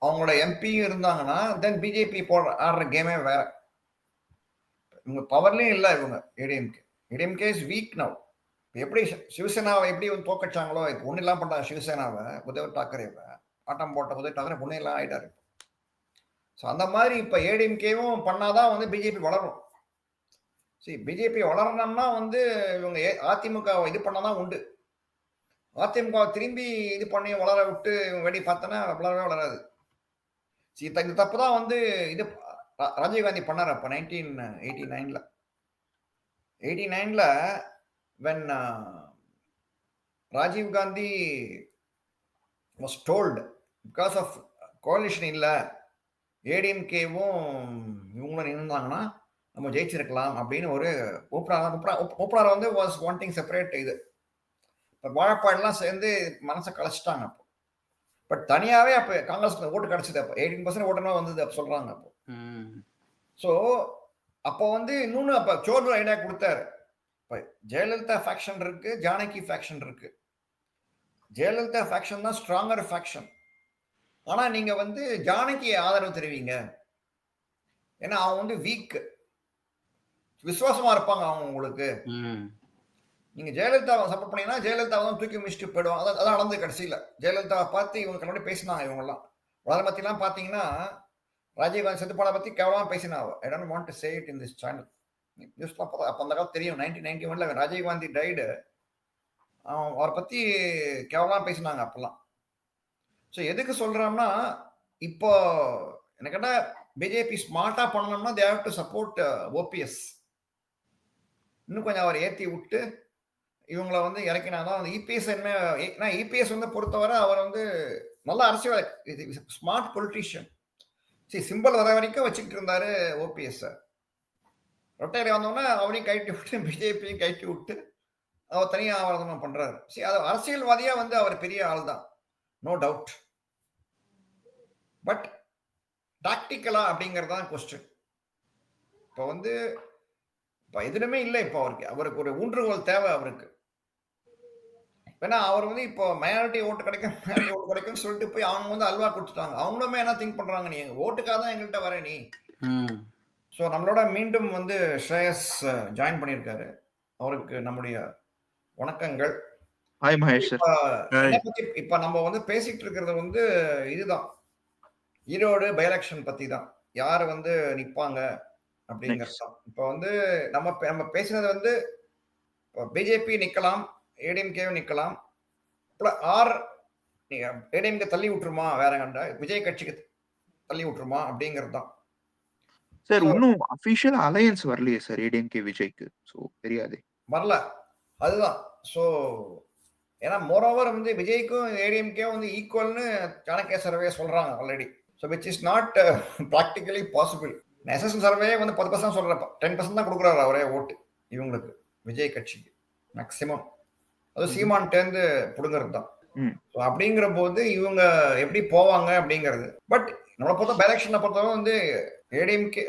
அவங்களோட எம்பியும் இருந்தாங்கன்னா தென் பிஜேபி ஆடுற கேமே வேற. இவங்க பவர்லயும் இல்லை இவங்க ஏடிஎம்கே இஸ் வீக் நவ். எப்படி சிவசேனாவை எப்படி வந்து தோக்கச்சாங்களோ இப்போ ஒன்றும் இல்லாம பண்ணாங்க சிவசேனாவை, உத்தவ் தாக்கரேவை ஆட்டம் போட்ட உத்தவ் தாக்கரே ஒன்றும் எல்லாம் ஆயிட்டாரு. ஸோ அந்த மாதிரி இப்போ ஏடிஎம்கேவும் பண்ணாதான் வந்து பிஜேபி வளரும். சரி, பிஜேபி வளரணும்னா வந்து இவங்க அதிமுக இது பண்ணாதான் உண்டு. அதிமுக திரும்பி இது பண்ணி வளர விட்டு வெடி பார்த்தோன்னா வளரவே வளராது. சரி, இந்த தப்பு தான் வந்து இது ராஜீவ்காந்தி பண்ணார் அப்போ 1989ல when Rajiv Gandhi was told because of coalition இல்லை ஏடிஎம்கேவும் இவங்களும் நின்றுந்தாங்கன்னா நம்ம ஜெயிச்சிருக்கலாம் அப்படின்னு ஒரு ஊப்பனார் வந்து வாஸ் வாண்டிங் செப்பரேட் இது. இப்போ வாழப்பாடுலாம் சேர்ந்து மனசை கலைச்சிட்டாங்க அப்போ. பட் தனியாவே அப்போ காங்கிரஸ்க்கு ஓட்டு கிடைச்சது. அப்போ 18% ஓட்டுனா வந்தது அப்போ சொல்றாங்க. அப்போ ஸோ அப்போ வந்து இன்னொன்று அப்போ சோர்வு ஐடியா கொடுத்தாரு. இப்போ ஜெயலலிதா ஃபேக்ஷன் இருக்கு, ஜானகி ஃபேக்ஷன் இருக்கு. ஜெயலலிதா ஃபேக்ஷன் தான் ஸ்ட்ராங்கர் ஃபேக்ஷன். ஆனா நீங்க வந்து ஜானகி ஆதரவு தெரிவிங்க, ஏன்னா அவன் வந்து வீக், விசுவாசமா இருப்பாங்க அவங்க உங்களுக்கு. நீங்க ஜெயலலிதாவை சப்போர்ட் பண்ணீங்கன்னா ஜெயலலிதாவை தான் தூக்கி மிதிச்சுட்டு போயிடுவாங்க. அதான் நடந்து கடைசியில ஜெயலலிதாவை பார்த்து இவங்க கண்ணாடி பேசினாங்க. இவங்கெல்லாம் வளர பத்திலாம் பாத்தீங்கன்னா ராஜீவ்காந்தி செத்து போன பத்தி கேவலமா பேசினாங்க. I don't want to say it in this channel. நியூஸ்லாம் அப்போ அந்த காலத்து தெரியும். 1991 ராஜீவ்காந்தி டைடு. அவரை பத்தி கேவலமா பேசினாங்க அப்பெல்லாம். ஸோ எதுக்கு சொல்றோம்னா, இப்போ எனக்கு என்ன பிஜேபி ஸ்மார்ட்டா பண்ணணும்னா they have to support OPS. இன்னும் கொஞ்சம் அவர் ஏற்றி விட்டு இவங்களை வந்து இறக்கினாதான் அந்த இபிஎஸ் என்ன இபிஎஸ் வந்து பொறுத்தவரை அவர் வந்து நல்ல அரசியல் ஸ்மார்ட் பொலிட்டீஷியன். சரி, சிம்பிள் வர வரைக்கும் வச்சுக்கிட்டு இருந்தாரு ஓபிஎஸ். ரொட்டையில வந்தோடனே அவரையும் கழட்டி விட்டு பிஜேபியும் கழட்டி விட்டு அவர் தனியாக ஆவரணம் பண்றாரு. சரி, அது அரசியல்வாதியா வந்து அவர் பெரிய ஆள் தான், நோ டவுட். பட் டாக்டிக்கலா அப்படிங்கிறது தான் கொஸ்டின். இப்போ வந்து இப்போ எதுவுமே இல்லை. இப்போ அவருக்கு ஒரு ஊன்றுகோல் தேவை அவருக்கு. ஏன்னா அவர் வந்து இப்போ மைனாரிட்டி ஓட்டு கிடைக்கும்னு சொல்லிட்டு போய் அவங்க வந்து அல்வா கொடுத்துட்டாங்க. அவங்களுமே என்ன திங்க் பண்றாங்க, நீ எங்க ஓட்டுக்காக தான் எங்கள்கிட்ட வர நீ. ஸோ நம்மளோட மீண்டும் வந்து ஸ்ரேயஸ் ஜாயின் பண்ணியிருக்காரு. அவருக்கு நம்முடைய வணக்கங்கள். ஹாய் மகேஷ். இப்ப நம்ம வந்து பேசிட்டு இருக்கிறது வந்து இதுதான், ஈரோடு பை எலெக்ஷன் பத்தி தான். யார் வந்து நிப்பாங்க அப்படிங்கிறது தான். இப்போ வந்து நம்ம பேசினது வந்து பிஜேபி நிக்கலாம், ஏடிஎம்கே நிக்கலாம், ஆர் ஏடிஎம்கே தள்ளி விட்டுருமா, வேற கண்ட விஜய் கட்சிக்கு தள்ளி விட்டுருமா அப்படிங்கிறது தான் சார். இன்னும் அபிஷியல் அலையன்ஸ் வரலையே சார் ஏடிஎம்கே விஜய்க்கு. ஸோ தெரியாது, வரல. அதுதான். ஸோ ஏன்னா மோரோவர் வந்து விஜய்க்கும் ஏடிஎம்கே வந்து ஈக்குவல்னு சாணக்கிய சர்வே சொல்றாங்க already. So which is not practically possible. SSL survey வந்து 10% சொல்றப்ப 10% தான் கொடுக்குறாரு அவரே ஓட்டு இவங்களுக்கு, விஜய் கட்சிக்கு மேக்சிமம். அது சீமான் தேர்ந்து புடுங்கிறது தான். அப்படிங்கிற போது இவங்க எப்படி போவாங்க அப்படிங்கிறது. பட் நம்மளை பொறுத்த எலெக்ஷனை பொறுத்தவரை வந்து ADMK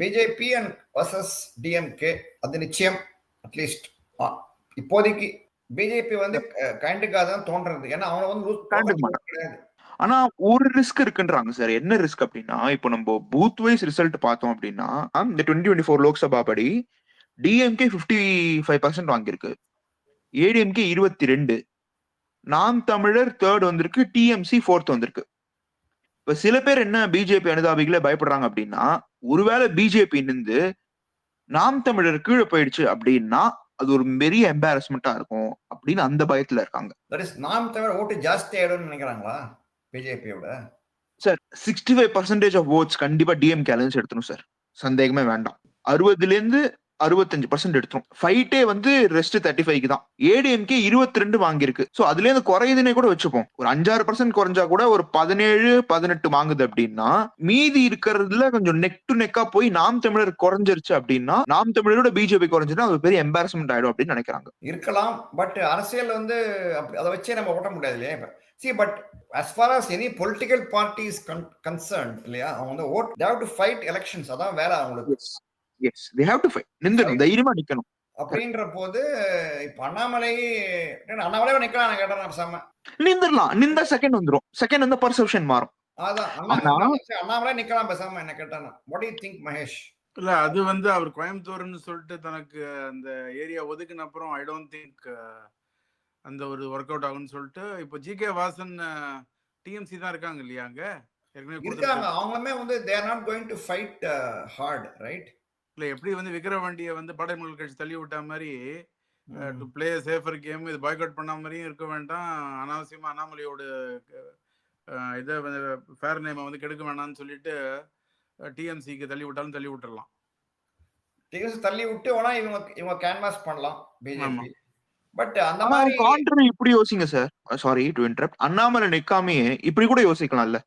BJP and versus DMK அது நிச்சயம். அட்லீஸ்ட் இப்போதைக்கு பிஜேபி வந்து கைண்டுக்காக தான் தோன்றது. ஏன்னா அவங்க வந்து கிடையாது. ஆனா ஒரு ரிஸ்க் இருக்குன்றாங்க சார். என்ன ரிஸ்க் அப்படின்னா, இப்போ நம்ம பூத் வைஸ் ரிசல்ட் பார்த்தோம் அப்படின்னா இந்த 2024 லோக்சபா படி டிஎம்கே 55% வாங்கியிருக்கு, ஏடிஎம்கே 22, நாம் தமிழர் 3rd வந்திருக்கு, டிஎம்சி 4th வந்திருக்கு. இப்ப சில பேர் என்ன பிஜேபி அனுதாபிகளே பயப்படுறாங்க அப்படின்னா, ஒருவேளை பிஜேபி நின்று நாம் தமிழர் கீழே போயிடுச்சு அப்படின்னா அது ஒரு பெரிய எம்பாரஸ்மெண்டா இருக்கும் அப்படின்னு அந்த பயத்துல இருக்காங்க. நாம் தமிழர் ஓட்டு ஜாஸ்தி ஆயிடும்னு நினைக்கிறாங்களா பிஜேபியோட? சார் 65% ஆஃப் ஓட்ஸ் கண்டிப்பா டிஎம்கே அலையன்ஸ் எடுத்துரும் சார், சந்தேகமே வேண்டாம். 60% 65% எடுத்துரும். ஃபைட்டே வந்து ரெஸ்ட் 35க்கு தான். ஏடிஎம்கே 22 வாங்கியிருக்கு. சோ அதுல இருந்து குறையுதுன்னே கூட வச்சுப்போம். ஒரு 5-6% குறைஞ்சா கூட ஒரு 17-18 வாங்குது அப்படின்னா, மீதி இருக்கிறதுல கொஞ்சம் நெக் டு நெக்கா போய் நாம் தமிழர் குறைஞ்சிருச்சு அப்படின்னா, நாம் தமிழரோட பிஜேபி குறைஞ்சுன்னா அது பெரிய எம்பாரஸ்மெண்ட் ஆயிடும் அப்படின்னு நினைக்கிறாங்க. இருக்கலாம். பட் அரசியல் வந்து அதை வச்சே நம்ம ஓட்ட முடியாது இல்லையா? See, but as far as any political party is concerned, இல்லையா, அவங்க வந்து they have to fight elections. அதான் வேற அவங்களுக்கு. Yes, they have to fight. நிந்தணும், தைரியமா நிக்கணும். அப்படின்ற போது இப்ப அண்ணாமலை நிக்கலாம் கேட்டா பேசாம நின்றலாம். நின்ற செகண்ட் வந்துரும். செகண்ட் வந்து பர்செப்ஷன் மாறும். அதான் அண்ணாமலை நிக்கலாம் பேசாம என்ன கேட்டானா. What do you think, Mahesh? இல்ல அது வந்து அவர் கோயம்புத்தூர்னு சொல்லிட்டு தனக்கு அந்த ஏரியா ஒதுக்குன அப்புறம் ஐ டோன்ட் திங்க் அந்த ஒரு ஒர்க் அவுட் ஆகும்னு சொல்லிட்டு இப்போ ஜிகே வாசன் டிஎம்சி தான் இருக்காங்க இல்லையா அங்க இருக்காங்க. அவங்களுமே வந்து they are not going to fight hard, right? இல்ல எப்படி வந்து விக்கிரவாண்டியை வந்து பாடல் கட்சி தள்ளி விட்ட மாதிரி டு பிளே சேஃபர் கேம் இது பாய்காட் பண்ண மாதிரியும் இருக்க வேண்டாம். அனாவசியமா அண்ணாமலையோட இதை ஃபேர் நேமை வந்து கெடுக்க வேண்டாம்னு சொல்லிட்டு டிஎம்சிக்கு தள்ளி விட்டாலும் தள்ளி விட்டுறலாம். டிஎம்சி தள்ளி விட்டு வேணா இவங்க கேன்வாஸ் பண்ணலாம் பிஜேபி. பட் அந்த மாதிரி கான்ட்ரி இப்படி யோசிங்க sir. Sorry to interrupt. Annamalai நிக்காமே இப்படி கூட யோசிக்கலாம்ல.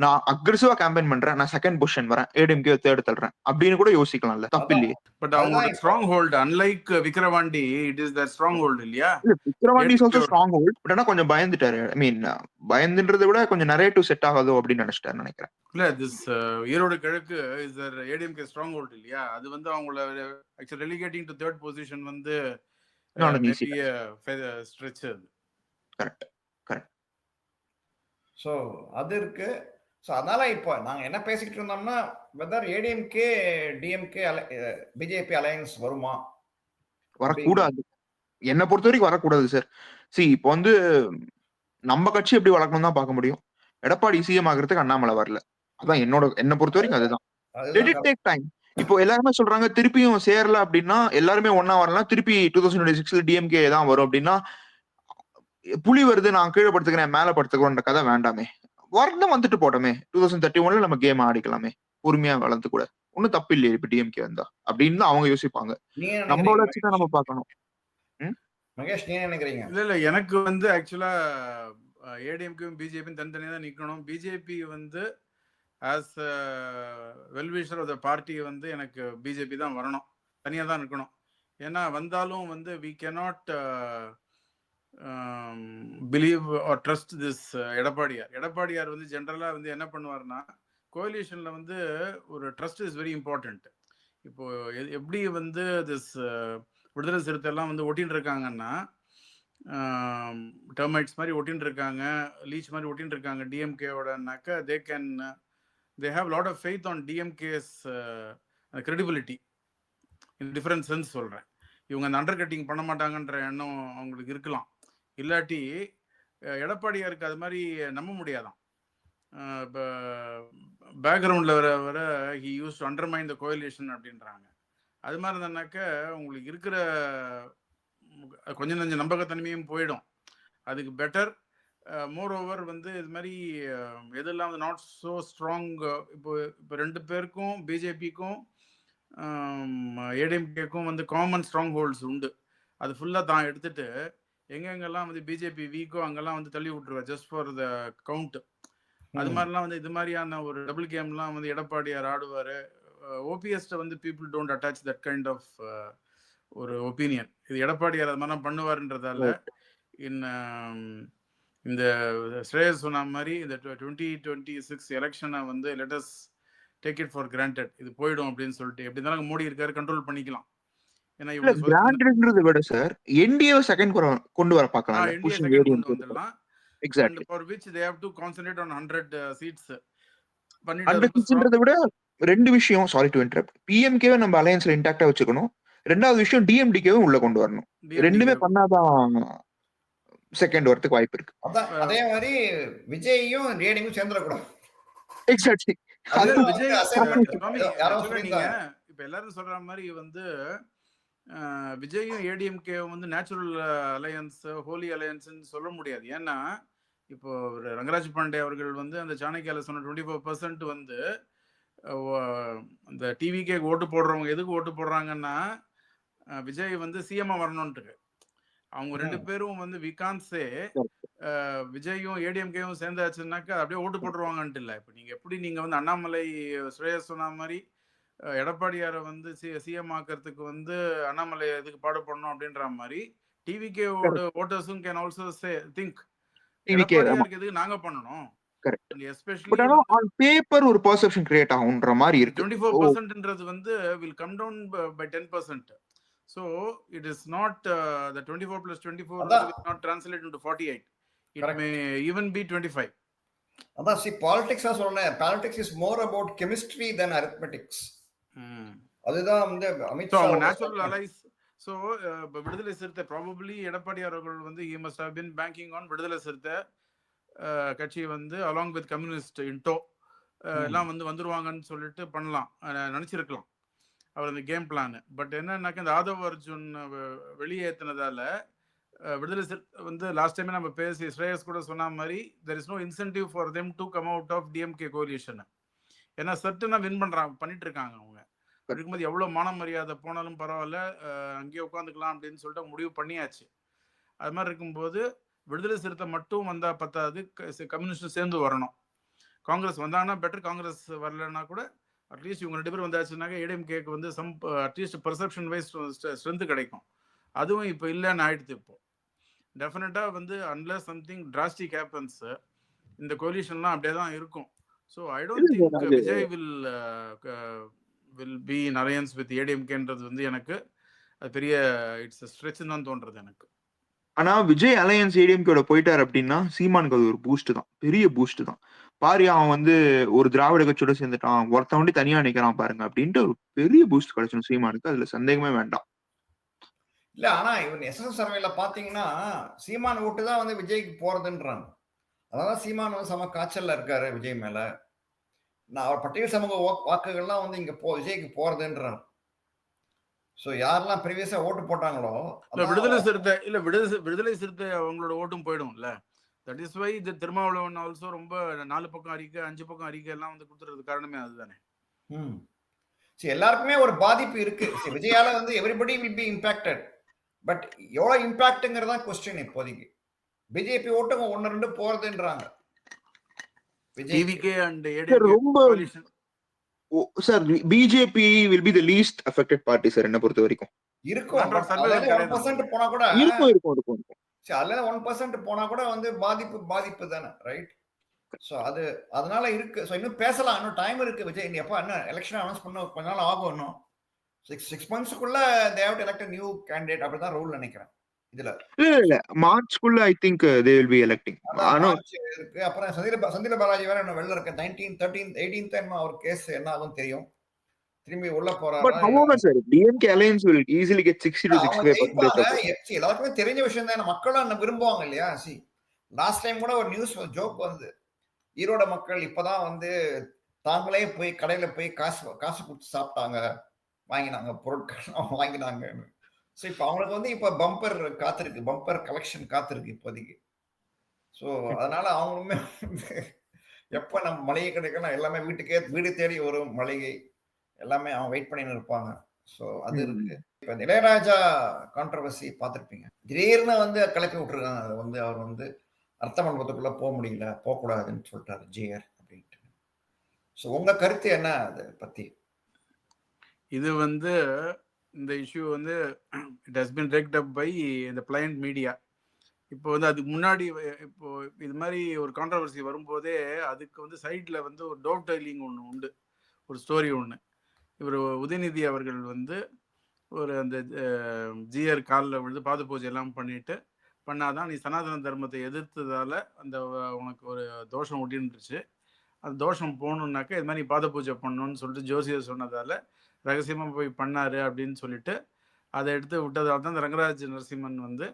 நான் அக்ரெசிவா கேம்பெயின் பண்றேன், நான் செகண்ட் பொசிஷன் வரேன், ஏடிஎம்கே தேர்ட் தள்ளுறேன் அப்படின்னு கூட யோசிக்கலாம்ல, தப்பு அதான் இல்லையே. பட் அதுதான் அவங்களோட இப்போ strong hold unlike Vikravandi it is that strong hold இல்லையா? இல்ல Vikravandi is also ADMK strong hold. But ஆனா கொஞ்சம் பயந்துட்டாரு. ஐ மீன் பயந்துன்றதை விட கொஞ்சம் நரேட்டிவ் செட் ஆகாதோ அப்படின்னு நினைச்சிட்டாரு நினைக்கிறேன். இல்ல திஸ் ஈரோடு கிழக்கு is the ADMK stronghold இல்லையா? அது வந்து அவங்கள actually relegating to third position வந்து not an easy maybe stretch அது. Correct correct. ஸோ அது இருக்கு. ஸோ அதனால இப்போ நாங்கள் என்ன பேசிக்கிட்டு இருந்தோம்னா whether ADMK DMK BJP alliance வருமா வரக்கூடாது. என்னை பொறுத்த வரைக்கும் வரக்கூடாது சார். இப்போ வந்து நம்ம கட்சி எப்படி வளர்க்கணும் தான் பார்க்க முடியும். எடப்பாடி சிஎம் ஆகிறதுக்கு அண்ணாமலை வரல. அதான் என்னை பொறுத்த வரைக்கும் அதுதான். Let it take time. இப்போ எல்லாருமே சொல்றாங்க திருப்பியும் சேரல அப்படின்னா எல்லாருமே ஒன்னா வரலாம், திருப்பி 2026 டிஎம்கே தான் வரும் அப்படின்னா புலி வருது நான் கீழே படுத்துக்கிறேன் மேல படுத்துக்கிறோன்ற கதை வேண்டாமே. வரணும் வந்துட்டு போட்டோமே. 2031 நம்ம கேம் ஆடிக்கலாமே பொறுமையா வளர்ந்து கூட. ஒன்னும் தப்பு இல்லையே இப்ப டிஎம்கே வந்தா அப்படின்னு அவங்க யோசிப்பாங்க. நம்ம வளர்ச்சி தான் நம்ம பார்க்கணும். மகேஷ் நீ நினைக்கிறீங்க? இல்ல எனக்கு வந்து ஆக்சுவலா ஏடிஎம்கேயும் பிஜேபியும் தனித்தனியா தான் நிக்கணும். பிஜேபி வந்து as wellwisher of the party வந்து எனக்கு பிஜேபி தான் வரணும், தனியா தான் இருக்கணும். ஏன்னா வந்தாலும் வந்து we cannot believe or trust this எடப்பாடியார் வந்து ஜென்ரலா வந்து என்ன பண்ணுவார்னா கோலிஷன்ல வந்து ஒரு ட்ரஸ்ட் இஸ் வெரி இம்பார்ட்டன்ட். இப்போ எப்படி வந்து திஸ் விடுதலை சிறுத்தை எல்லாம் வந்து ஒட்டின்னு இருக்காங்கன்னா டெர்மைட்ஸ் மாதிரி ஒட்டின்னு இருக்காங்க, லீச் மாதிரி ஒட்டின்னு இருக்காங்க டிஎம்கேவோடனாக்க they have a lot of faith on DMK's credibility in different sense சொல்றேன். இவங்க அந்த அண்டர் கட்டிங் பண்ண மாட்டாங்கன்ற எண்ணம் அவங்களுக்கு இருக்கலாம். இல்லாட்டி எடப்பாடியாருக்கு அது மாதிரி நம்ப முடியாதான். இப்போ பேக்ரவுண்டில் வர he use to undermine the coalition அப்படின்றாங்க. அது மாதிரி இருந்தாக்க உங்களுக்கு இருக்கிற கொஞ்சம் கொஞ்சம் நம்பகத்தன்மையும் போயிடும். அதுக்கு பெட்டர் மோர் ஓவர் வந்து இது மாதிரி எதெல்லாம் வந்து நாட் ஸோ ஸ்ட்ராங். இப்போ ரெண்டு பேருக்கும் பிஜேபிக்கும் ஏடிஎம்கேக்கும் வந்து காமன் ஸ்ட்ராங் ஹோல்ட்ஸ் உண்டு. அது ஃபுல்லாக தான் எடுத்துட்டு எங்கெங்கெல்லாம் வந்து பிஜேபி வீக்கோ அங்கெல்லாம் வந்து தள்ளி விட்டுருவா ஜஸ்ட் ஃபார் த கவுண்ட். அது மாதிரிலாம் வந்து இது மாதிரியான ஒரு டபுள் கேம்லாம் வந்து எடப்பாடியார் ஆடுவார். ஓபிஎஸ்ட வந்து people don't attach that kind of ஒரு ஒப்பீனியன். இது எடப்பாடியார் அது மாதிரிலாம் பண்ணுவாருன்றதால இந்த ஸ்ரேயஸ் சொன்ன மாதிரி இந்த 2026 எலெக்ஷனை வந்து lettuce take it for granted, இது போயிடும் அப்படின்னு சொல்லிட்டு எப்படி இருந்தாலும் மோடி இருக்காரு, கண்ட்ரோல் பண்ணிக்கலாம். ஏன்னா கிராண்டட்ன்றதை விட சார் என்டிஏ செகண்ட் கொண்டு வர பார்க்கலாம். என்டிஏ செகண்ட் கொண்டு வந்துடலாம். Exactly. For which they have to concentrate on 100 seats. 100 seatsன்றதை விட ரெண்டு விஷயம், சாரி டு இன்டரப்ட், பிஎம்கேவை நம்ம அலையன்ஸ்ல இன்டாக்டா வச்சுக்கணும். ரெண்டாவது விஷயம் டிஎம்டிகேவை உள்ள கொண்டு வரணும். ரெண்டுமே பண்ணாதான் செகண்ட் வரதுக்கு வாய்ப்பு இருக்கு. அதே மாதிரி விஜயும் ரேடிங்கும் சேர்ந்துடக்கூடாது. எக்ஸாக்ட்லி. நீங்க இப்ப எல்லாரும் சொல்ற மாதிரி வந்து விஜயும் ஏடிஎம்கே வந்து நேச்சுரல் அலையன்ஸ் ஹோலி அலையன்ஸ் சொல்ல முடியாது. ஏன்னா இப்போ ரங்கராஜ் பாண்டே அவர்கள் வந்து அந்த சாணக்கியால சொன்ன 24% வந்து அந்த டிவிக்கே ஓட்டு போடுறவங்க எதுக்கு ஓட்டு போடுறாங்கன்னா விஜய் வந்து சிஎம்ஆ வரணும்ட்டு. அவங்க ரெண்டு பேரும் வந்து விகான்ஸே விஜயும் ஏடிஎம்கேவும் சேர்ந்தாச்சுன்னாக்கா அப்படியே ஓட்டு போட்டுருவாங்கன்ட்டு இல்லை. இப்போ நீங்க எப்படி நீங்க வந்து அண்ணாமலை ஸ்ரேயஸ் சொன்ன மாதிரி எடப்பாடியாரை வந்து சிஎம் ஆக்கிறதுக்கு வந்து அண்ணாமலை எதுக்கு பாடுபடணும் அப்படின்ற மாதிரி டிவிகே ஓட்டர்ஸும் கேன் ஆல்சோ சே திங்க் எடப்பாடியாருக்கு எதுக்கு நாங்க பண்ணணும். எஸ்பெஷலி ஆன் பேப்பர் ஒரு பெர்செப்ஷன் கிரியேட் ஆகும்ன்ற மாதிரி இருக்கு. 24%ன்றது வந்து will come down by 10%. So it is not the 24 plus 24 will not translate into 48. It Correct. May even be 25. அதான் see politics சொல்றேன். Politics is more about chemistry than arithmetics. அதுதான் வந்து அமித்ஷா நேச்சுரல் அலைஸ். ஸோ விடுதலை சிறுத்தை ப்ராபபிளி எடப்பாடியார் அவர்கள் வந்து he must have been banking on விடுதலை சிறுத்தை கட்சி வந்து அலாங் வித் கம்யூனிஸ்ட் இன்டோ எல்லாம் வந்து வந்துருவாங்கன்னு சொல்லிட்டு பண்ணலாம் நினைச்சிருக்கலாம் அவர் அந்த கேம் பிளான். பட் என்னன்னாக்க இந்த ஆதவ் அர்ஜுன் வெளியேற்றினதால விடுதலை வந்து லாஸ்ட் டைமே நம்ம பேசி ஸ்ரேயஸ் கூட சொன்ன மாதிரி there is no incentive for them to come out of DMK coalition. ஏன்னா சர்டனா வின் பண்ணிட்டு இருக்காங்க. அவங்க இருக்கும்போது எவ்வளோ மான மரியாதை போனாலும் பரவாயில்ல அங்கேயே உட்காந்துக்கலாம் அப்படின்னு சொல்லிட்டு முடிவு பண்ணியாச்சு. அது மாதிரி இருக்கும்போது விடுதலை சிறுத்தை மட்டும் வந்தா பத்தாது, கம்யூனிஸ்டும் சேர்ந்து வரணும். காங்கிரஸ் வந்தாங்கன்னா பெட்டர், காங்கிரஸ் வரலன்னா கூட அட்லீஸ்ட் இவங்க 2 பேரும் வந்தாச்சுனாக்க ஏடிஎம்கேக்கு வந்து some at least perception wise strength கிடைக்கும். அதுவும் இப்போ இல்லைன்னு ஆயிடுது. இப்போ டெஃபினட்டாக வந்து அன்லெஸ் சம்திங் டிராஸ்டிக் ஹேப்பன்ஸ் இந்த கோலிஷன்லாம் அப்படியே தான் இருக்கும். So I don't think Vijay will be in alliance with ஏடிஎம்கேன்றது வந்து எனக்கு அது பெரிய இட்ஸ் ஸ்ட்ரெச்னு தான் தோன்றது எனக்கு. ஆனா விஜய் அலையன்ஸ் ஏடிஎம்கேட போயிட்டார் அப்படின்னா சீமானுக்கு அது ஒரு பூஸ்ட் தான், பெரிய பூஸ்ட் தான். பாரு அவன் வந்து ஒரு திராவிட கட்சியோட சேர்ந்துட்டான், ஒருத்தன் வண்டி தனியா நிக்கிறான் பாருங்க அப்படின்ட்டு ஒரு பெரிய பூஸ்ட் கிடைச்சிடும் சீமானுக்கு, அதுல சந்தேகமே வேண்டாம். இல்ல ஆனா இவன் எஸ்எஸ் சர்வேல பாத்தீங்கன்னா சீமான் ஓட்டு தான் வந்து விஜய்க்கு போறதுன்றாங்க. அதான் சீமான் வந்து சம காய்ச்சல்ல இருக்காரு விஜய் மேல. நான் அவர் பட்டியல் சமூக வாக்குகள்லாம் வந்து இங்க விஜய்க்கு போறதுன்றாங்க. ஸோ யாரெல்லாம் ப்ரீவியஸா ஓட்டு போட்டாங்களோ விடுதலை சிறுத்தை அவங்களோட ஓட்டும் போயிடும்ல. தட் இஸ் வை இந்த திருமாவளவன் ஆல்சோ ரொம்ப 4 பக்கம் அறிக்கை 5 பக்கம் அறிக்கை எல்லாம் வந்து கொடுத்துறது காரணமே அதுதானே. சரி, எல்லாருக்குமே ஒரு பாதிப்பு இருக்கு. விஜயால வந்து everybody will be impacted. But எவ்வளவு இம்பாக்ட்ங்கிறதா கொஸ்டின் இப்போதைக்கு. பிஜேபி ஓட்டுங்க 1-2 போறதுன்றாங்க. TVK and ADMK coalition. Sir BJP will be the least affected party sir என்ன பொறுத்த வரைக்கும். இருக்கும் 1% போனா கூட இருக்கும். சரி, அதுல 1% போனா கூட வந்து பாதிப்பு தானே, ரைட்? ஸோ அதனால இருக்கு. ஸோ இன்னும் பேசலாம், இன்னும் டைம் இருக்கு. விஜய் எப்போ என்ன எலெக்ஷன் அனௌன்ஸ் பண்ண கொஞ்ச நாள் ஆகும். இன்னும் 6 monthsக்குள்ள they have to elect a new candidate அப்படிதான் ரூல் நினைக்கிறேன். இதுல இல்ல மார்ச்க்குள்ள I think they will be electing. March இருக்கு. அப்புறம் சந்திர பாலாஜி வேற இன்னும் வெளில இருக்க 19, 13, 18 அவர் கேஸ் என்ன ஆகும் தெரியும். திரும்பி உள்ள போறாரு. But however sir, DMK alliance will easily get 60 to 65%. எல்லாருக்குமே தெரிஞ்ச விஷயம் தான். மக்களும் விரும்புவாங்க இல்லையா? லாஸ்ட் டைம் கூட ஒரு நியூஸ் ஜோக் வந்து ஈரோட மக்கள் இப்பதான் வந்து தாங்களே போய் கடையில போய் காசு கொடுத்து சாப்பிட்டாங்க, வாங்கினாங்க, பொருட்கள் வாங்கினாங்க. ஸோ இப்போ அவங்களுக்கு வந்து இப்போ பம்பர் காத்திருக்கு, பம்பர் கலெக்ஷன் காத்திருக்கு இப்போதைக்கு. ஸோ அதனால அவங்களுமே எப்போ நம்ம மளிகை கிடைக்கணும் எல்லாமே வீடு தேடி வரும் மளிகை எல்லாமே அவங்க வெயிட் பண்ணின்னு இருப்பாங்க. ஸோ அது இருக்கு. இப்போ இளையராஜா கான்ட்ரவர்சி பார்த்துருப்பீங்க. திடீர்னு வந்து கிளப்பி விட்டுருக்காங்க. அது வந்து அவர் வந்து அர்த்த மண்டபத்துக்குள்ள போக முடியல, போகக்கூடாதுன்னு சொல்லிட்டாரு ஜிஆர் அப்படின்ட்டு. ஸோ உங்க கருத்து என்ன அதை பத்தி? இது வந்து இந்த இஷ்யூ வந்து it has been raked up by இந்த பிளையண்ட் மீடியா. இப்போ வந்து அதுக்கு முன்னாடி இப்போ இது மாதிரி ஒரு கான்ட்ரவர்சி வரும்போதே அதுக்கு வந்து சைடில் வந்து ஒரு டோப் டைலிங் ஒன்று உண்டு, ஒரு ஸ்டோரி ஒன்று. இவர் உதயநிதி அவர்கள் வந்து ஒரு அந்த ஜிஆர் காலில் விழுந்து பாத பூஜை எல்லாம் பண்ணாதான் நீ சனாதன தர்மத்தை எதிர்த்ததால அந்த உனக்கு ஒரு தோஷம் ஒட்டின்னுருச்சு, அந்த தோஷம் போகணுன்னாக்கா இது மாதிரி நீ பாத பூஜை பண்ணணும்னு சொல்லிட்டு ஜோசியர் சொன்னதால ரகசியமாக போய் பண்ணாரு அப்படின்னு சொல்லிட்டு அதை எடுத்து விட்டதால் தான் இந்த ரங்கராஜ் நரசிம்மன் வந்து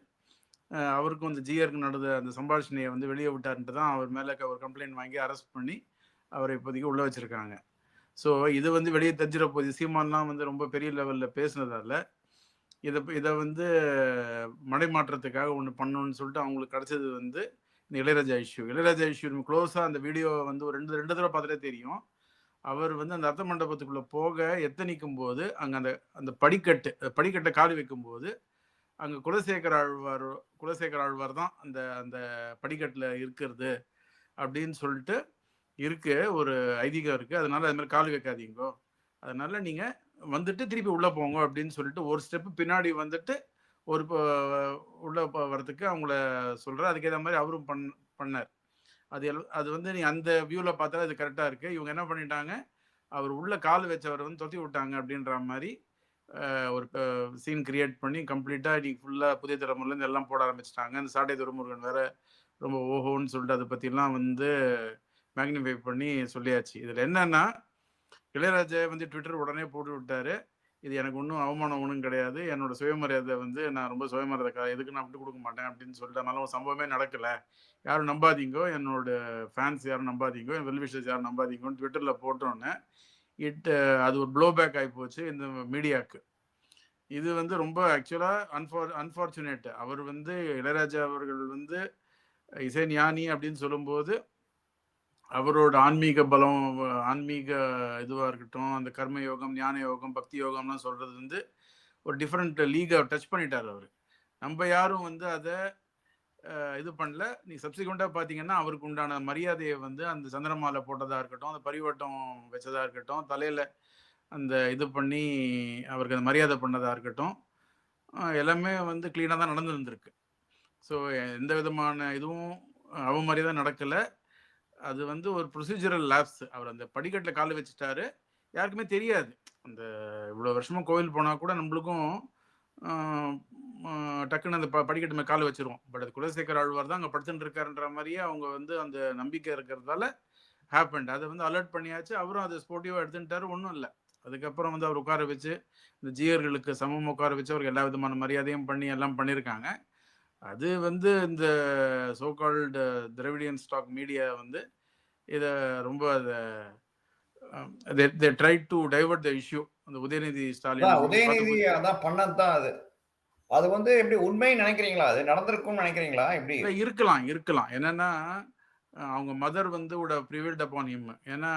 அவருக்கும் இந்த ஜிஆருக்கு நடந்த அந்த சம்பாஷணையை வந்து வெளியே விட்டாருன்ட்டு தான் அவர் மேலே ஒரு கம்ப்ளைண்ட் வாங்கி அரெஸ்ட் பண்ணி அவரை இப்போதைக்கு உள்ளே வச்சிருக்காங்க. ஸோ இது வந்து வெளியே தெரிஞ்சிட போகுது. சீமான்லாம் வந்து ரொம்ப பெரிய லெவலில் பேசுனதால இதை வந்து மடைமாற்றத்துக்காக ஒன்று பண்ணணும்னு சொல்லிட்டு அவங்களுக்கு கிடைச்சது வந்து இந்த இளையராஜா இஷ்யூ க்ளோஸாக அந்த வீடியோ வந்து ஒரு ரெண்டு தடவை பார்த்துட்டே தெரியும். அவர் வந்து அந்த அர்த்த மண்டபத்துக்குள்ள போக எத்தனிக்கும் போது அங்கே அந்த படிக்கட்டை காலி வைக்கும் போது அங்கே குலசேகர ஆழ்வார் தான் அந்த படிக்கட்டில் இருக்கிறது அப்படின்னு சொல்லிட்டு இருக்கு, ஒரு ஐதீகம் இருக்கு. அதனால அது மாதிரி காலி வைக்காதீங்கோ, அதனால நீங்க வந்துட்டு திருப்பி உள்ள போங்க அப்படின்னு சொல்லிட்டு ஒரு ஸ்டெப் பின்னாடி வந்துட்டு ஒரு உள்ள வர்றதுக்கு அவங்கள சொல்ற. அதுக்கேற்ற மாதிரி அவரும் பண்ணார். அது வந்து நீ அந்த வியூல பார்த்தா அது கரெக்டா இருக்கு. இவங்க என்ன பண்ணிட்டாங்க, அவர் உள்ள கால் வச்சவரை வந்து தொத்தி விட்டாங்க அப்படின்ற மாதிரி ஒரு சீன் கிரியேட் பண்ணி கம்ப்ளீட்டா இன்னைக்கு ஃபுல்லா புதிய தலைமுறையிலேருந்து எல்லாம் போட ஆரம்பிச்சிட்டாங்க. அந்த சாட்டை துரைமுருகன் வேற ரொம்ப ஓஹோன்னு சொல்லிட்டு அதை பத்திலாம் வந்து மேக்னிஃபை பண்ணி சொல்லியாச்சு. இதுல என்னன்னா இளையராஜா வந்து ட்விட்டர் உடனே போட்டு விட்டாரு, இது எனக்கு ஒன்றும் அவமானம் ஒன்றும் கிடையாது, என்னோட சுயமரியாதை வந்து நான் ரொம்ப சுயமரியாதை எதுக்கு நான் விட்டு கொடுக்க மாட்டேன் அப்படின்னு சொல்லிட்டு, அதனால ஒரு சம்பவமே நடக்கல, யாரும் நம்பாதீங்கோ, என்னோட ஃபேன்ஸ் யாரும் நம்பாதீங்கோ, என் வெல்விஷர்ஸ் யாரும் நம்பாதீங்கன்னு ட்விட்டரில் போட்டோன்னே அது ஒரு ப்ளோ பேக் ஆகி போச்சு இந்த மீடியாவுக்கு. இது வந்து ரொம்ப ஆக்சுவலாக அன்ஃபார்ச்சுனேட். அவர் வந்து இளையராஜா அவர்கள் வந்து இசை ஞானி அப்படின்னு சொல்லும்போது அவரோட ஆன்மீக பலம், ஆன்மீக இதுவாக இருக்கட்டும், அந்த கர்ம யோகம், ஞான யோகம், பக்தி யோகம்லாம் சொல்கிறது வந்து ஒரு டிஃப்ரெண்ட் லீகை டச் பண்ணிட்டார் அவர். நம்ம யாரும் வந்து அதை இது பண்ணல. நீ சப்சிக்வெண்ட்டாக பார்த்தீங்கன்னா அவருக்கு உண்டான மரியாதையை வந்து அந்த சந்திரமாலை போட்டதாக இருக்கட்டும், அந்த பரிவட்டம் வச்சதாக இருக்கட்டும், தலையில் அந்த இது பண்ணி அவருக்கு அந்த மரியாதை பண்ணதாக இருக்கட்டும், எல்லாமே வந்து க்ளீனாக தான் நடந்துருந்துருக்கு. ஸோ எந்த விதமான இதுவும் அவமரியாதை நடக்கலை. அது வந்து ஒரு ப்ரொசீஜரல் லேப்ஸ். அவர் அந்த படிக்கட்டில் காலை வச்சுட்டாரு, யாருக்குமே தெரியாது. அந்த இவ்வளோ வருஷமாக கோவில் போனால் கூட நம்மளுக்கும் டக்குன்னு அந்த படிக்கட்டு மேலே காலை வச்சிருவோம். பட் அது குலசேகர ஆழ்வார் தான் அங்கே படுத்துட்டு இருக்காருன்ற மாதிரியே அவங்க வந்து அந்த நம்பிக்கை இருக்கிறதால ஹேப்பண்ட். அதை வந்து அலர்ட் பண்ணியாச்சு. அவரும் அதை ஸ்போர்ட்டிவாக எடுத்துட்டாரு, ஒன்றும் இல்லை. அதுக்கப்புறம் வந்து அவர் உட்கார வச்சு இந்த ஜியர்களுக்கு சமம் உட்கார வச்சு அவருக்கு எல்லா விதமான மரியாதையும் பண்ணி எல்லாம் பண்ணியிருக்காங்க. அது வந்து இந்த சோகால்டு திராவிடியன் ஸ்டாக் மீடியா வந்து இதை ரொம்ப they tried to divert the issue. அந்த உதயநிதி ஸ்டாலின் உதயநிதி அதான் பண்ணதான் அது. அது வந்து எப்படி உண்மைன்னு நினைக்கிறீங்களா? அது நடந்திருக்கும்னு நினைக்கிறீங்களா? எப்படி இருக்கலாம். என்னன்னா அவங்க மதர் வந்து ப்ரிவெல்ட் அப்பான் ஹிம். ஏன்னா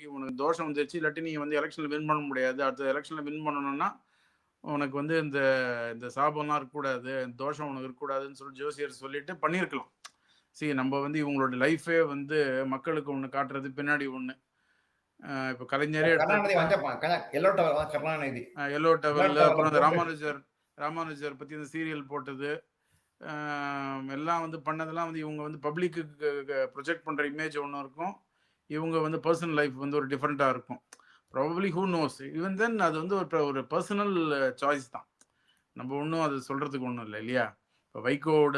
இவனுக்கு தோஷம் வந்துருச்சு, இல்லாட்டி நீ வந்து எலெக்ஷனில் வின் பண்ண முடியாது, அடுத்த எலெக்ஷனில் வின் பண்ணணும்னா உனக்கு வந்து இந்த இந்த சாபம்லாம் இருக்கக்கூடாது, தோஷம் உனக்கு இருக்கக்கூடாதுன்னு சொல்லி ஜோசியர் சொல்லிட்டு பண்ணியிருக்கலாம். சரி, நம்ம வந்து இவங்களோட லைஃபே வந்து மக்களுக்கு ஒன்று காட்டுறது, பின்னாடி ஒன்று. இப்போ கலைஞரே எல்லோ டவல், அப்புறம் அந்த ராமானுஜர் பற்றி இந்த சீரியல் போட்டது எல்லாம் வந்து பண்ணதெல்லாம் வந்து இவங்க வந்து பப்ளிக்கு ப்ரொஜெக்ட் பண்ணுற இமேஜ் ஒன்று இருக்கும், இவங்க வந்து பர்சனல் லைஃப் வந்து ஒரு டிஃப்ரெண்ட்டாக இருக்கும். Probably who knows. Even then அது வந்து ஒரு பர்சனல் சாய்ஸ் தான், நம்ம ஒன்றும் அது சொல்கிறதுக்கு ஒன்றும் இல்லை இல்லையா? இப்போ வைகோவோட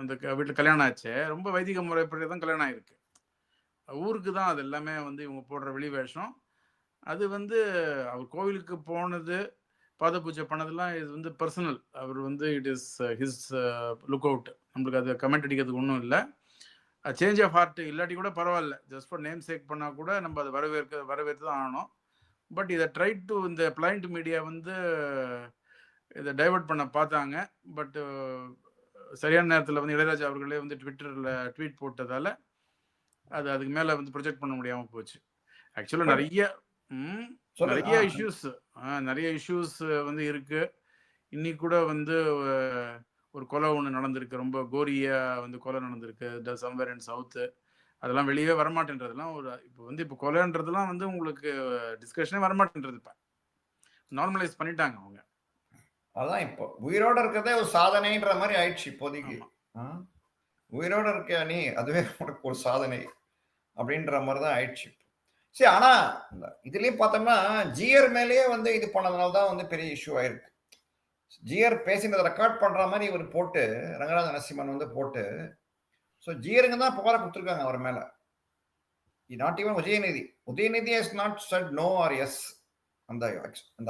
அந்த வீட்டில் கல்யாணம் ஆச்சு, ரொம்ப வைதிக முறைப்படி தான் கல்யாணம் ஆயிருக்கு. ஊருக்கு தான் அது எல்லாமே வந்து இவங்க போடுற வெளி வேஷம். அது வந்து அவர் கோவிலுக்கு போனது, பாத பூஜை பண்ணதெல்லாம் இது வந்து பர்சனல். அவர் வந்து it is his look out. நம்மளுக்கு அது கமெண்ட் அடிக்கிறதுக்கு ஒன்றும் இல்லை. சேஞ்ச் ஆஃப் ஹார்ட் இல்லாட்டி கூட பரவாயில்ல, ஜஸ்ட் ஃபார் நேம் சேக் பண்ணால் கூட நம்ம அதை வரவேற்று தான் ஆகணும். பட் இதை ட்ரை டு இந்த பிளைண்ட் மீடியா வந்து இதை டைவர்ட் பண்ண பார்த்தாங்க. பட் சரியான நேரத்தில் வந்து இளையராஜா அவர்களே வந்து ட்விட்டரில் ட்வீட் போட்டதால் அதுக்கு மேலே வந்து ப்ரொஜெக்ட் பண்ண முடியாமல் போச்சு. ஆக்சுவலாக நிறைய இஷ்யூஸ் வந்து இருக்கு. இன்னைக்கு கூட வந்து ஒரு கொலை ஒன்று நடந்திருக்கு, ரொம்ப கோரியா வந்து கொலை நடந்திருக்கு சம்வேர் இன் சவுத்து. அதெல்லாம் வெளியே வரமாட்டேன்றதுலாம் இப்போ கொலைன்றதுலாம் வந்து உங்களுக்கு டிஸ்கஷனே வரமாட்டேன்றது. இப்போ நார்மலைஸ் பண்ணிட்டாங்க அவங்க. அதான் இப்போ உயிரோட இருக்கிறதே ஒரு சாதனைன்ற மாதிரி ஆயிடுச்சு இப்போதைக்கு. உயிரோட இருக்க நீ அதுவே உனக்கு ஒரு சாதனை அப்படின்ற மாதிரி தான் ஆயிடுச்சு. சரி, ஆனா இதுலயும் பார்த்தோம்னா ஜிஆர் மேலேயே வந்து இது பண்ணதுனால தான் வந்து பெரிய இஷ்யூ ஆயிருக்கு. ஜிஆர் பேசினதை ரெக்கார்ட் பண்ற மாதிரி இவர் போட்டு, ரங்கராஜ நரசிம்மன் வந்து போட்டு, ஸோ ஜிஆருங்க தான் புகாரை கொடுத்துருக்காங்க அவர் மேல. Not even Udhayanidhi has not said no or yes அந்த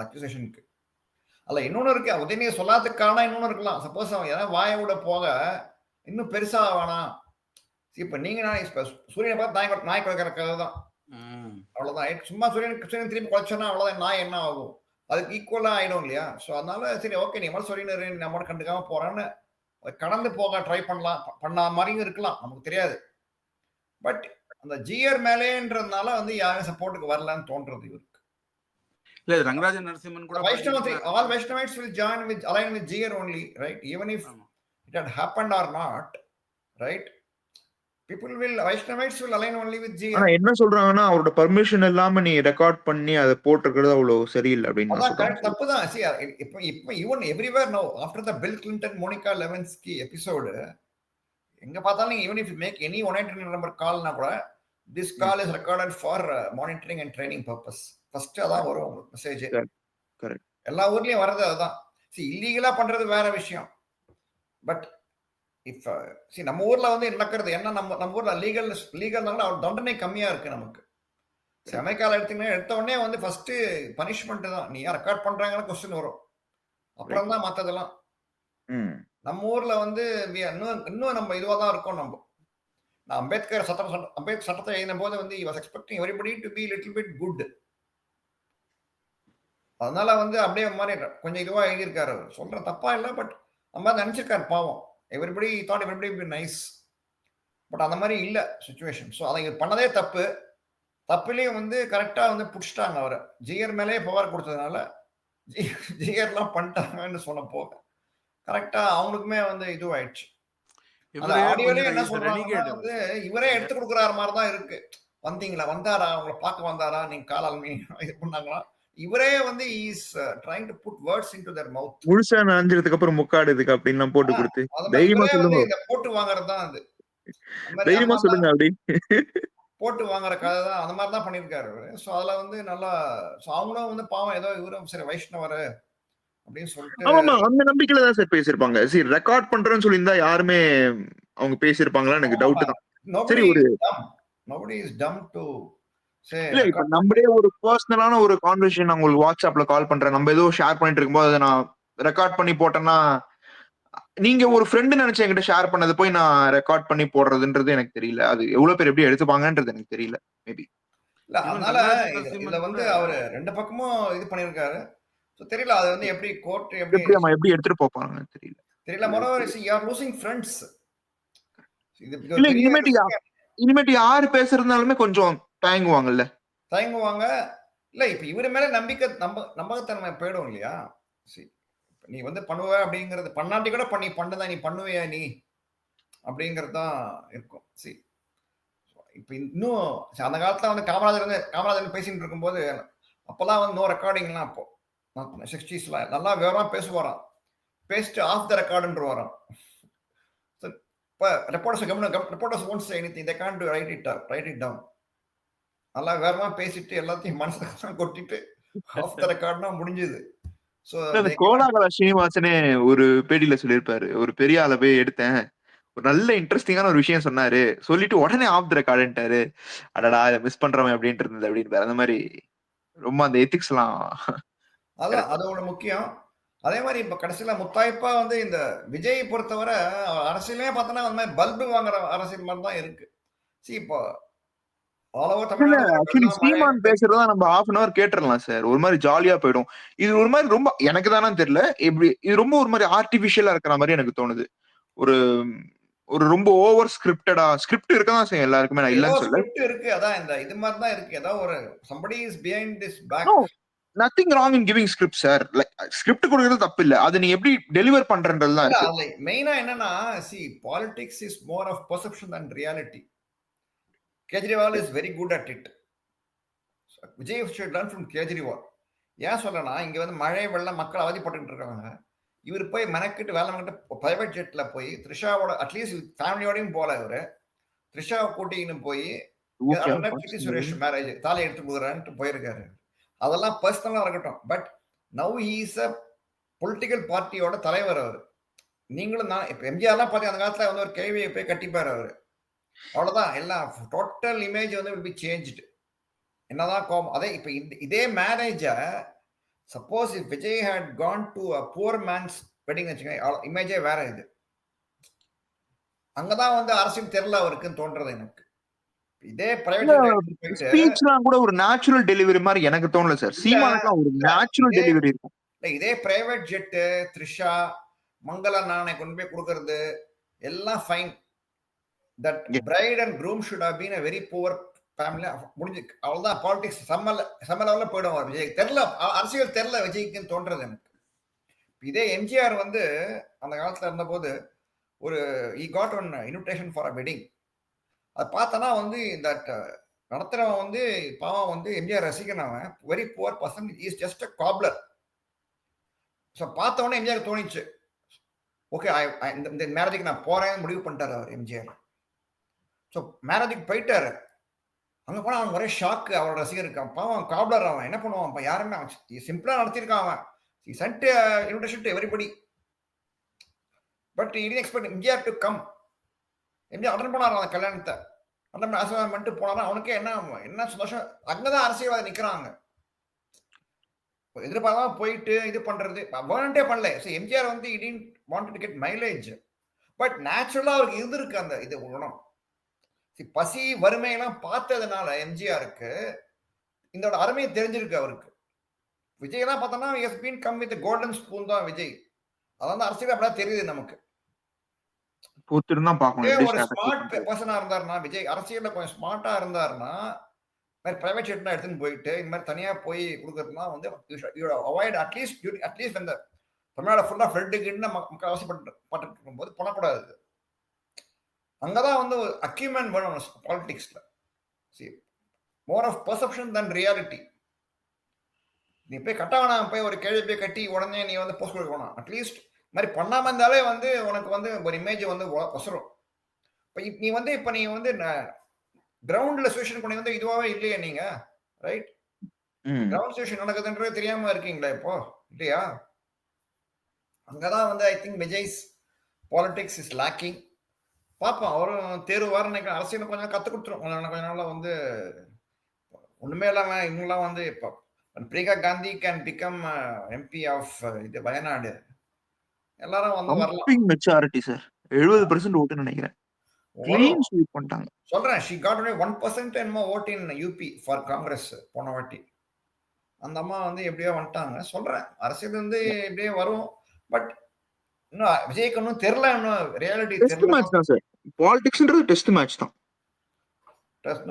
அக்யூசேஷனுக்கு. அல்ல இன்னொன்று இருக்கு, உதயநிதி சொல்லாததுக்கான இன்னொன்று இருக்கலாம். சப்போஸ் அவன் ஏதாவது வாயை விட போக இன்னும் பெருசா வேணாம். இப்ப நீங்க இப்ப சூரியனை பார்த்து நாய் குறைக்கிற கதை தான், அவ்வளவுதான். சும்மா சூரியன் திரும்பி குறைச்சோன்னா அவ்வளவுதான், நாய் என்ன ஆகும்? அதுக்கு ஈக்குவலா ஆயிடும் இல்லையா? ஸோ அதனால சரி, ஓகே, நீ மாதிரி சூரியன் நம்ம கண்டுக்காம போறான்னு கடந்து போக ட்ரை பண்ண மாதிரியும் இருக்கலாம், நமக்கு தெரியாது. பட் அந்த ஜிஆர் மேலேன்றதுனால வந்து யாரும் சப்போர்ட்டுக்கு வரலன்னு தோன்றது இவருக்கு. இல்ல, ரங்கராஜன் நரசிம்மன் கூட all Vaishnavites will align with GR only, right? Even if it had happened or not, right? Vaishnavites will align only with GR. ஆனா என்ன சொல்றாங்கன்னா அவரோட பெர்மிஷன் இல்லாம நீ ரெக்கார்ட் பண்ணி அதை போட்டுக்கிறது அவ்வளவு சரியில்லை அப்படின்னு சொல்றாங்க. தப்புதான். See, இப்போ even everywhere now after the Bill Clinton Monica Lewinsky episode, எங்க பார்த்தாலும் even if you make any 189 number call na கூட this call is recorded for monitoring and training purpose. First அதான் வரும் மெசேஜ். கரெக்ட். எல்லா ஊர்லயும் வர்றது அதுதான். இல்லீகலா பண்றது வேற விஷயம். பட் இஃப் நம்ம ஊர்ல வந்து நடக்கிறது என்ன, நம்ம ஊர்ல லீகல்னால தண்டனை கம்மியா இருக்கு நமக்கு. அமெரிக்கால எடுத்த உடனே வந்து ஃபர்ஸ்ட் பனிஷ்மெண்ட் தான். நீ ரெக்கார்ட் பண்றாங்கன்னு கொஸ்டின் வரும், அப்புறம் தான் மத்ததெல்லாம். நம்ம ஊர்ல வந்து இன்னும் நம்ம இதுவா தான் இருக்கோம். நான் அம்பேத்கர் சட்டத்தை எழுதின போது வந்து he was expecting everybody to be little bit good. அதனால வந்து அப்படியே மாதிரி கொஞ்சம் இதுவா எழுதியிருக்காரு. அவர் சொல்ற தப்பா இல்லை, பட் நம்ம நினைச்சிருக்காரு பாவம். Everybody thought everybody be nice, but அந்த மாதிரி இல்லை சுச்சுவேஷன். ஸோ அதை பண்ணதே தப்பு. தப்புலேயும் வந்து கரெக்டா வந்து பிடிச்சிட்டாங்க அவரை. ஜிஆர் மேலேயே புகார் கொடுத்ததுனால ஜிஆர்லாம் பண்ணிட்டாங்கன்னு சொன்ன போக கரெக்டா அவங்களுக்குமே வந்து இதுவாயிடுச்சு. அந்த இவரே ஆடியோலயே என்ன கொஞ்சம் சொல்றாங்கன்னா ரெனிகேட் வந்து இவரே எடுத்து கொடுக்குறாரு மாதிரி தான் இருக்கு. வந்தீங்களா, வந்தாரா, உங்களை பார்க்க வந்தாரா, நீங்க காலால் இது பண்ணாங்களா, இவரே வந்து is trying to put words into their mouth. முழுசா நனைஞ்சதுக்கு அப்புறம் முக்காடுதுக்கு அப்படின்லாம் போட்டு கொடுத்து அது மாதிரி தைரியமா இவரே வந்து சொல்லுங்க, இந்த போட்டு வாங்குறது தான் அது. அந்த மாதிரி தைரியமா சொல்லுங்க அப்படி. போட்டு வாங்குற கதை தான் அந்த மாதிரி தான் பண்ணியிருக்காரு அவரு. ஸோ அதில் வந்து நல்லா ஸோ அவங்களும் வந்து பாவம் ஏதோ இவரும் சரி வைஷ்ணவர் அப்படின்னு சொல்லிட்டு ஆமாமா, அந்த நம்பிக்கையில தான் சார் பேசியிருப்பாங்க. சரி, ரெக்கார்ட் பண்றேன்னு சொல்லியிருந்தா யாருமே அவங்க பேசியிருப்பாங்களா எனக்கு டவுட் தான். சரி, nobody ஒரு is dumb. Nobody is dumb to say இல்ல இப்ப record. நம்மளே ஒரு பர்சனலான ஒரு கான்வர்சேஷன் நான் உங்களுக்கு வாட்ஸ்அப்ல கால் பண்றேன், நம்ம ஏதோ ஷேர் பண்ணிட்டு இருக்கும்போது அதை நான் ரெக்கார்ட் பண்ணி போட்டேன்னா, நீங்க ஒரு ஃப்ரெண்டு நினைச்சு என்கிட்ட ஷேர் பண்ணது போய் நான் ரெக்கார்ட் பண்ணி போடுறதுன்றது எனக்கு தெரியல. அது எவ்வளவு பேர் எப்படி எடுத்துப்பாங்கன்றது எனக்கு தெரியல. மேபி இல்ல ஈவன் அதனால கங்கராஜ் இதுல நரசிம்மன் வந்து கூட அவரு 2 பக்கமும் இது பண்ணியிருக்காரு. ஸோ தெரியல அது வந்து எப்படி கோர்ட் எப்படி எப்படி நம்ம எப்படி எடுத்துட்டு போப்பாங்கன்னு தெரியல. தெரியல. Moreover you are losing friends. இது இது ஒரு இல்ல, பெரிய இனிமேட்டு யாரு பேசுறதுனாலுமே கொஞ்சம் தயங்குவாங்கல்ல. தயங்குவாங்க. இல்ல இப்ப இவரு மேல நம்பிக்கை நம்பகத்தன்மை போயிடும் இல்லையா? See, நீ வந்து பண்ணுவ அப்படிங்கிறது பண்ணாட்டி கூட பண்ணி பண்ணுதான் நீ பண்ணுவியா நீ அப்படிங்கிறது தான் இருக்கும். See, இப்ப இன்னும் அந்த காலத்துல வந்து காமராஜர் பேசிட்டு இருக்கும்போது அப்பெல்லாம் வந்து நோ ரெக்கார்டிங்லாம் அப்போ 60ஸ்ல நல்லா விவரமா பேசுவாராம். பேசிட்டு ஆஃப் த ரெக்கார்டுன்ற வரான். இப்போ reporters won't say anything, they can't write it down. நல்லா வேறமா பேசிட்டு எல்லாத்தையும் மனசுல கொட்டிட்டு ஆஃப் த ரெக்கார்ட்னா முடிஞ்சது. ஸோ அந்த கோலாகல ஸ்ரீனிவாசனே ஒரு பேட்டியில சொல்லியிருப்பாரு, ஒரு பெரிய ஆளை போய் எடுத்தேன், ஒரு நல்ல இன்ட்ரெஸ்டிங்கான ஒரு விஷயம் சொன்னாரு, சொல்லிட்டு உடனே ஆஃப் த ரெக்கார்டுன்ட்டாரு, அடடா இதை மிஸ் பண்றவன் அப்படின்ட்டு இருந்தது அப்படின்னு. அந்த மாதிரி ரொம்ப அந்த எத்திக்ஸ் எல்லாம் அதான் அதோட முக்கியம். அதே மாதிரி இப்ப கடைசியில முத்தாய்ப்பா வந்து இந்த விஜய் பொறுத்தவரை அரசியலே பார்த்தோன்னா அந்த மாதிரி பல்பு வாங்குற அரசியல் மாதிரி தான் இருக்கு. சி இப்போ ஆல் ஓவர் ஆக்சுவலி தமிழ்நாடு சீமான் பேசுறதா நம்ம half an hour கேட்டுறலாம் சார், ஒரு மாதிரி ஜாலியா போயிடும். இது ஒரு மாதிரி ரொம்ப எனக்கு தானே தெரியல, எப்படி இது ரொம்ப ஒரு மாதிரி ஆர்டிபிஷியலா இருக்கிற மாதிரி எனக்கு தோணுது. ஒரு ஒரு ரொம்ப ஓவர் ஸ்கிரிப்ட் இருக்கதான் செய்யும் எல்லாருக்குமே, நான் ஏதோ இல்லைன்னு சொல்ல. ஸ்கிரிப்ட் இருக்கு. அதான் இந்த இது மாதிரி தான் இருக்கு. ஏதோ ஒரு somebody is behind this back. No, nothing wrong in giving script sir. Like script கொடுக்கிறது தப்பு இல்ல, அது நீ எப்படி டெலிவர் பண்றன்றது தான் இருக்கு. இல்ல மெயினா என்னன்னா see politics is more of perception than reality. Kejriwal is very good at it. Vijay should learn from Kejriwal. ஏன் சொல்லனா இங்க வந்து மழை வெள்ளம் மக்கள் அவதிப்பட்டு இருக்காங்க. இவர் போய் மெனக்கிட்டு வேலை வாங்கிட்டு பிரைவேட் ஜெட்ல போய் த்ரிஷாவோட அட்லீஸ்ட் ஃபேமிலியோடையும் போல இவரு த்ரிஷாவை கூட்டின்னு போய் கீர்த்தி சுரேஷ் மேரேஜ் தாலி எடுத்து போகிறான்ட்டு போயிருக்காரு. அதெல்லாம் பர்சனலா இருக்கட்டும். But now he is a political பார்ட்டியோட தலைவர் அவர். நீங்களும் தான் இப்ப எம்ஜிஆர்லாம் பார்த்தீங்க அந்த காலத்துல வந்து ஒரு கேள்வியை போய் கட்டிப்பாரு அவரு. அவ்வளவுதான் எல்லாம் டோட்டல் இமேஜ் வந்து will be changed. என்னதான் கோபம் அதே இப்ப இதே மேரேஜ suppose if Vijay had gone to a poor man's wedding வச்சுக்கோங்க, இமேஜே வேற இது. அங்கதான் வந்து அரசியல் தெரியல அவருக்குன்னு தோன்றது எனக்கு. இதே பிரைவேட் ஸ்பீச்லாம் கூட ஒரு நேச்சுரல் டெலிவரி மாதிரி எனக்கு தோணல சார். சீமானுக்குலாம் ஒரு நேச்சுரல் டெலிவரி இருக்கும். இதே பிரைவேட் ஜெட்டு த்ரிஷா மங்கள நாணை கொண்டு போய் கொடுக்கறது எல்லாம் fine. That bride and groom should have been a very poor family. முடிஞ்சு அவ்வளவுதான். பாலிடிக்ஸ் செம்ம லெவல்ல போயிடும் விஜய். தெரியல அரசியல் தெரியல விஜய்க்குன்னு தோன்றது எனக்கு. இதே எம்ஜிஆர் வந்து அந்த காலத்துல இருந்த போது ஒரு he got one invitation for a wedding. அது பார்த்தனா வந்து இந்த நடத்துறவன் வந்து பாவம் வந்து எம்ஜிஆர் ரசிகன், அவன் very poor person, is just a cobbler. So பார்த்த உடனே எம்ஜிஆர் தோணிச்சு, ஓகே இந்த மேரேஜுக்கு நான் போறேன்னு முடிவு பண்ணிட்டாரு அவர் எம்ஜிஆர். ஸோ மேரேஜுக்கு போயிட்டாரு. அங்கே போனால் அவன் ஒரே ஷாக்கு, அவரோட ரசிகர் இருக்கான். பாவம் காப்லர், அவன் என்ன பண்ணுவான் யாருமே சிம்பிளா நடத்திருக்கான் அவன். he sent a invitation to everybody, but he didn't expect MGR to come. MGR attend பண்ணாரு அந்த கல்யாணத்தை. அட்டன் ஆசீர்வாதம் பண்ணிட்டு போனாரா, அவனுக்கே என்ன சந்தோஷம். அங்கதான் அரசியல்வாதி நிக்கிறாங்க. எதிர்பார்க்காம போயிட்டு இது பண்றது வேணும்ட்டே பண்ணல. எம்ஜிஆர் வந்து he didn't want to get mileage, but நேச்சுரலா அவருக்கு இருந்திருக்கு அந்த இது குணம். பசி வறுமையெல்லாம் பார்த்ததுனால எம்ஜிஆருக்கு இந்த அருமையை தெரிஞ்சிருக்கு அவருக்கு. விஜய் எல்லாம் பார்த்தோம்னா has been come with a golden spoon தான் விஜய். அதான் அரசியல் அப்படியே தெரியுது நமக்கு. ஒரு ஸ்மார்ட் பர்சனா இருந்தாருன்னா விஜய், அரசியல்ல கொஞ்சம் ஸ்மார்ட்டா இருந்தாருன்னா பிரைவேட் ஜெட்லாம் எடுத்துன்னு போயிட்டு இந்த மாதிரி தனியா போய் கொடுக்கறதுனா வந்து அவாய்ட் அட்லீஸ்ட் அந்த தமிழ்நாடு ஃபுல்லா ஃப்ளட்டுக்குன்னு மக்கள் அவசியப்பட்டு இருக்கும்போது பண்ணக்கூடாது. அங்கதான் வந்து அக்யூமெண்ட் வேணும் பாலிடிக்ஸ்ல. More of perception than reality. நீ போய் கட்டவனா போய் ஒரு கேள்வி போய் கட்டி உடனே நீ வந்து போஸ்ட் கொடுக்க வேணாம். அட்லீஸ்ட் மாதிரி பண்ணாம இருந்தாலே வந்து உனக்கு வந்து ஒரு இமேஜ் வந்து வசரும். நீ வந்து இப்ப நீ வந்து கிரவுண்ட்ல சிச்சுவேஷன் பண்ணி வந்து இதுவாவே இல்லையா நீங்க, ரைட்? கிரவுண்ட் சிச்சுவேஷன் நடக்குதுன்றது தெரியாம இருக்கீங்களா இப்போ, இல்லையா? அங்கதான் வந்து I think Vijay's politics is lacking. பாப்போம், அவரும் தேர்வார் நினைக்கிறேன். அரசியல் கொஞ்சம் கத்து கொடுத்துரும் கொஞ்ச நாள்ல வந்து. ஒண்ணுமே இல்லாம இவங்கெல்லாம் வந்து இப்போ Priyanka Gandhi can become MP of இது வயநாடு, எல்லாரும் வந்து வரலாம். மெச்சாரிட்டி சார் 70% ஓட்டு நினைக்கிறேன். கிளீன் ஸ்வீப் பண்ணிட்டாங்க. சொல்றேன், she got only 1% என்னமோ vote in UP for Congress போன வாட்டி. அந்த அம்மா வந்து எப்படியோ வந்துட்டாங்க. சொல்றேன், அரசியல் வந்து எப்படியோ வரும். பட் இன்னும் விஜய்க்கு இன்னும் தெரியல, இன்னும் ரியாலிட்டி தெரியல. மேட்ச் தான் சார், பாலிடிக்ஸ்ன்றது டெஸ்ட் மேட்ச் தான்.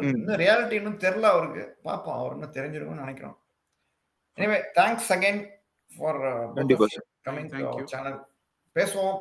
இன்னும் ரியாலிட்டி இன்னும் தெரியல அவருக்கு. பாப்போம், அவர் இன்னும் தெரிஞ்சிருக்கும்னு நினைக்கிறோம். Anyway, thanks again for coming to our channel. பேசுவோம்.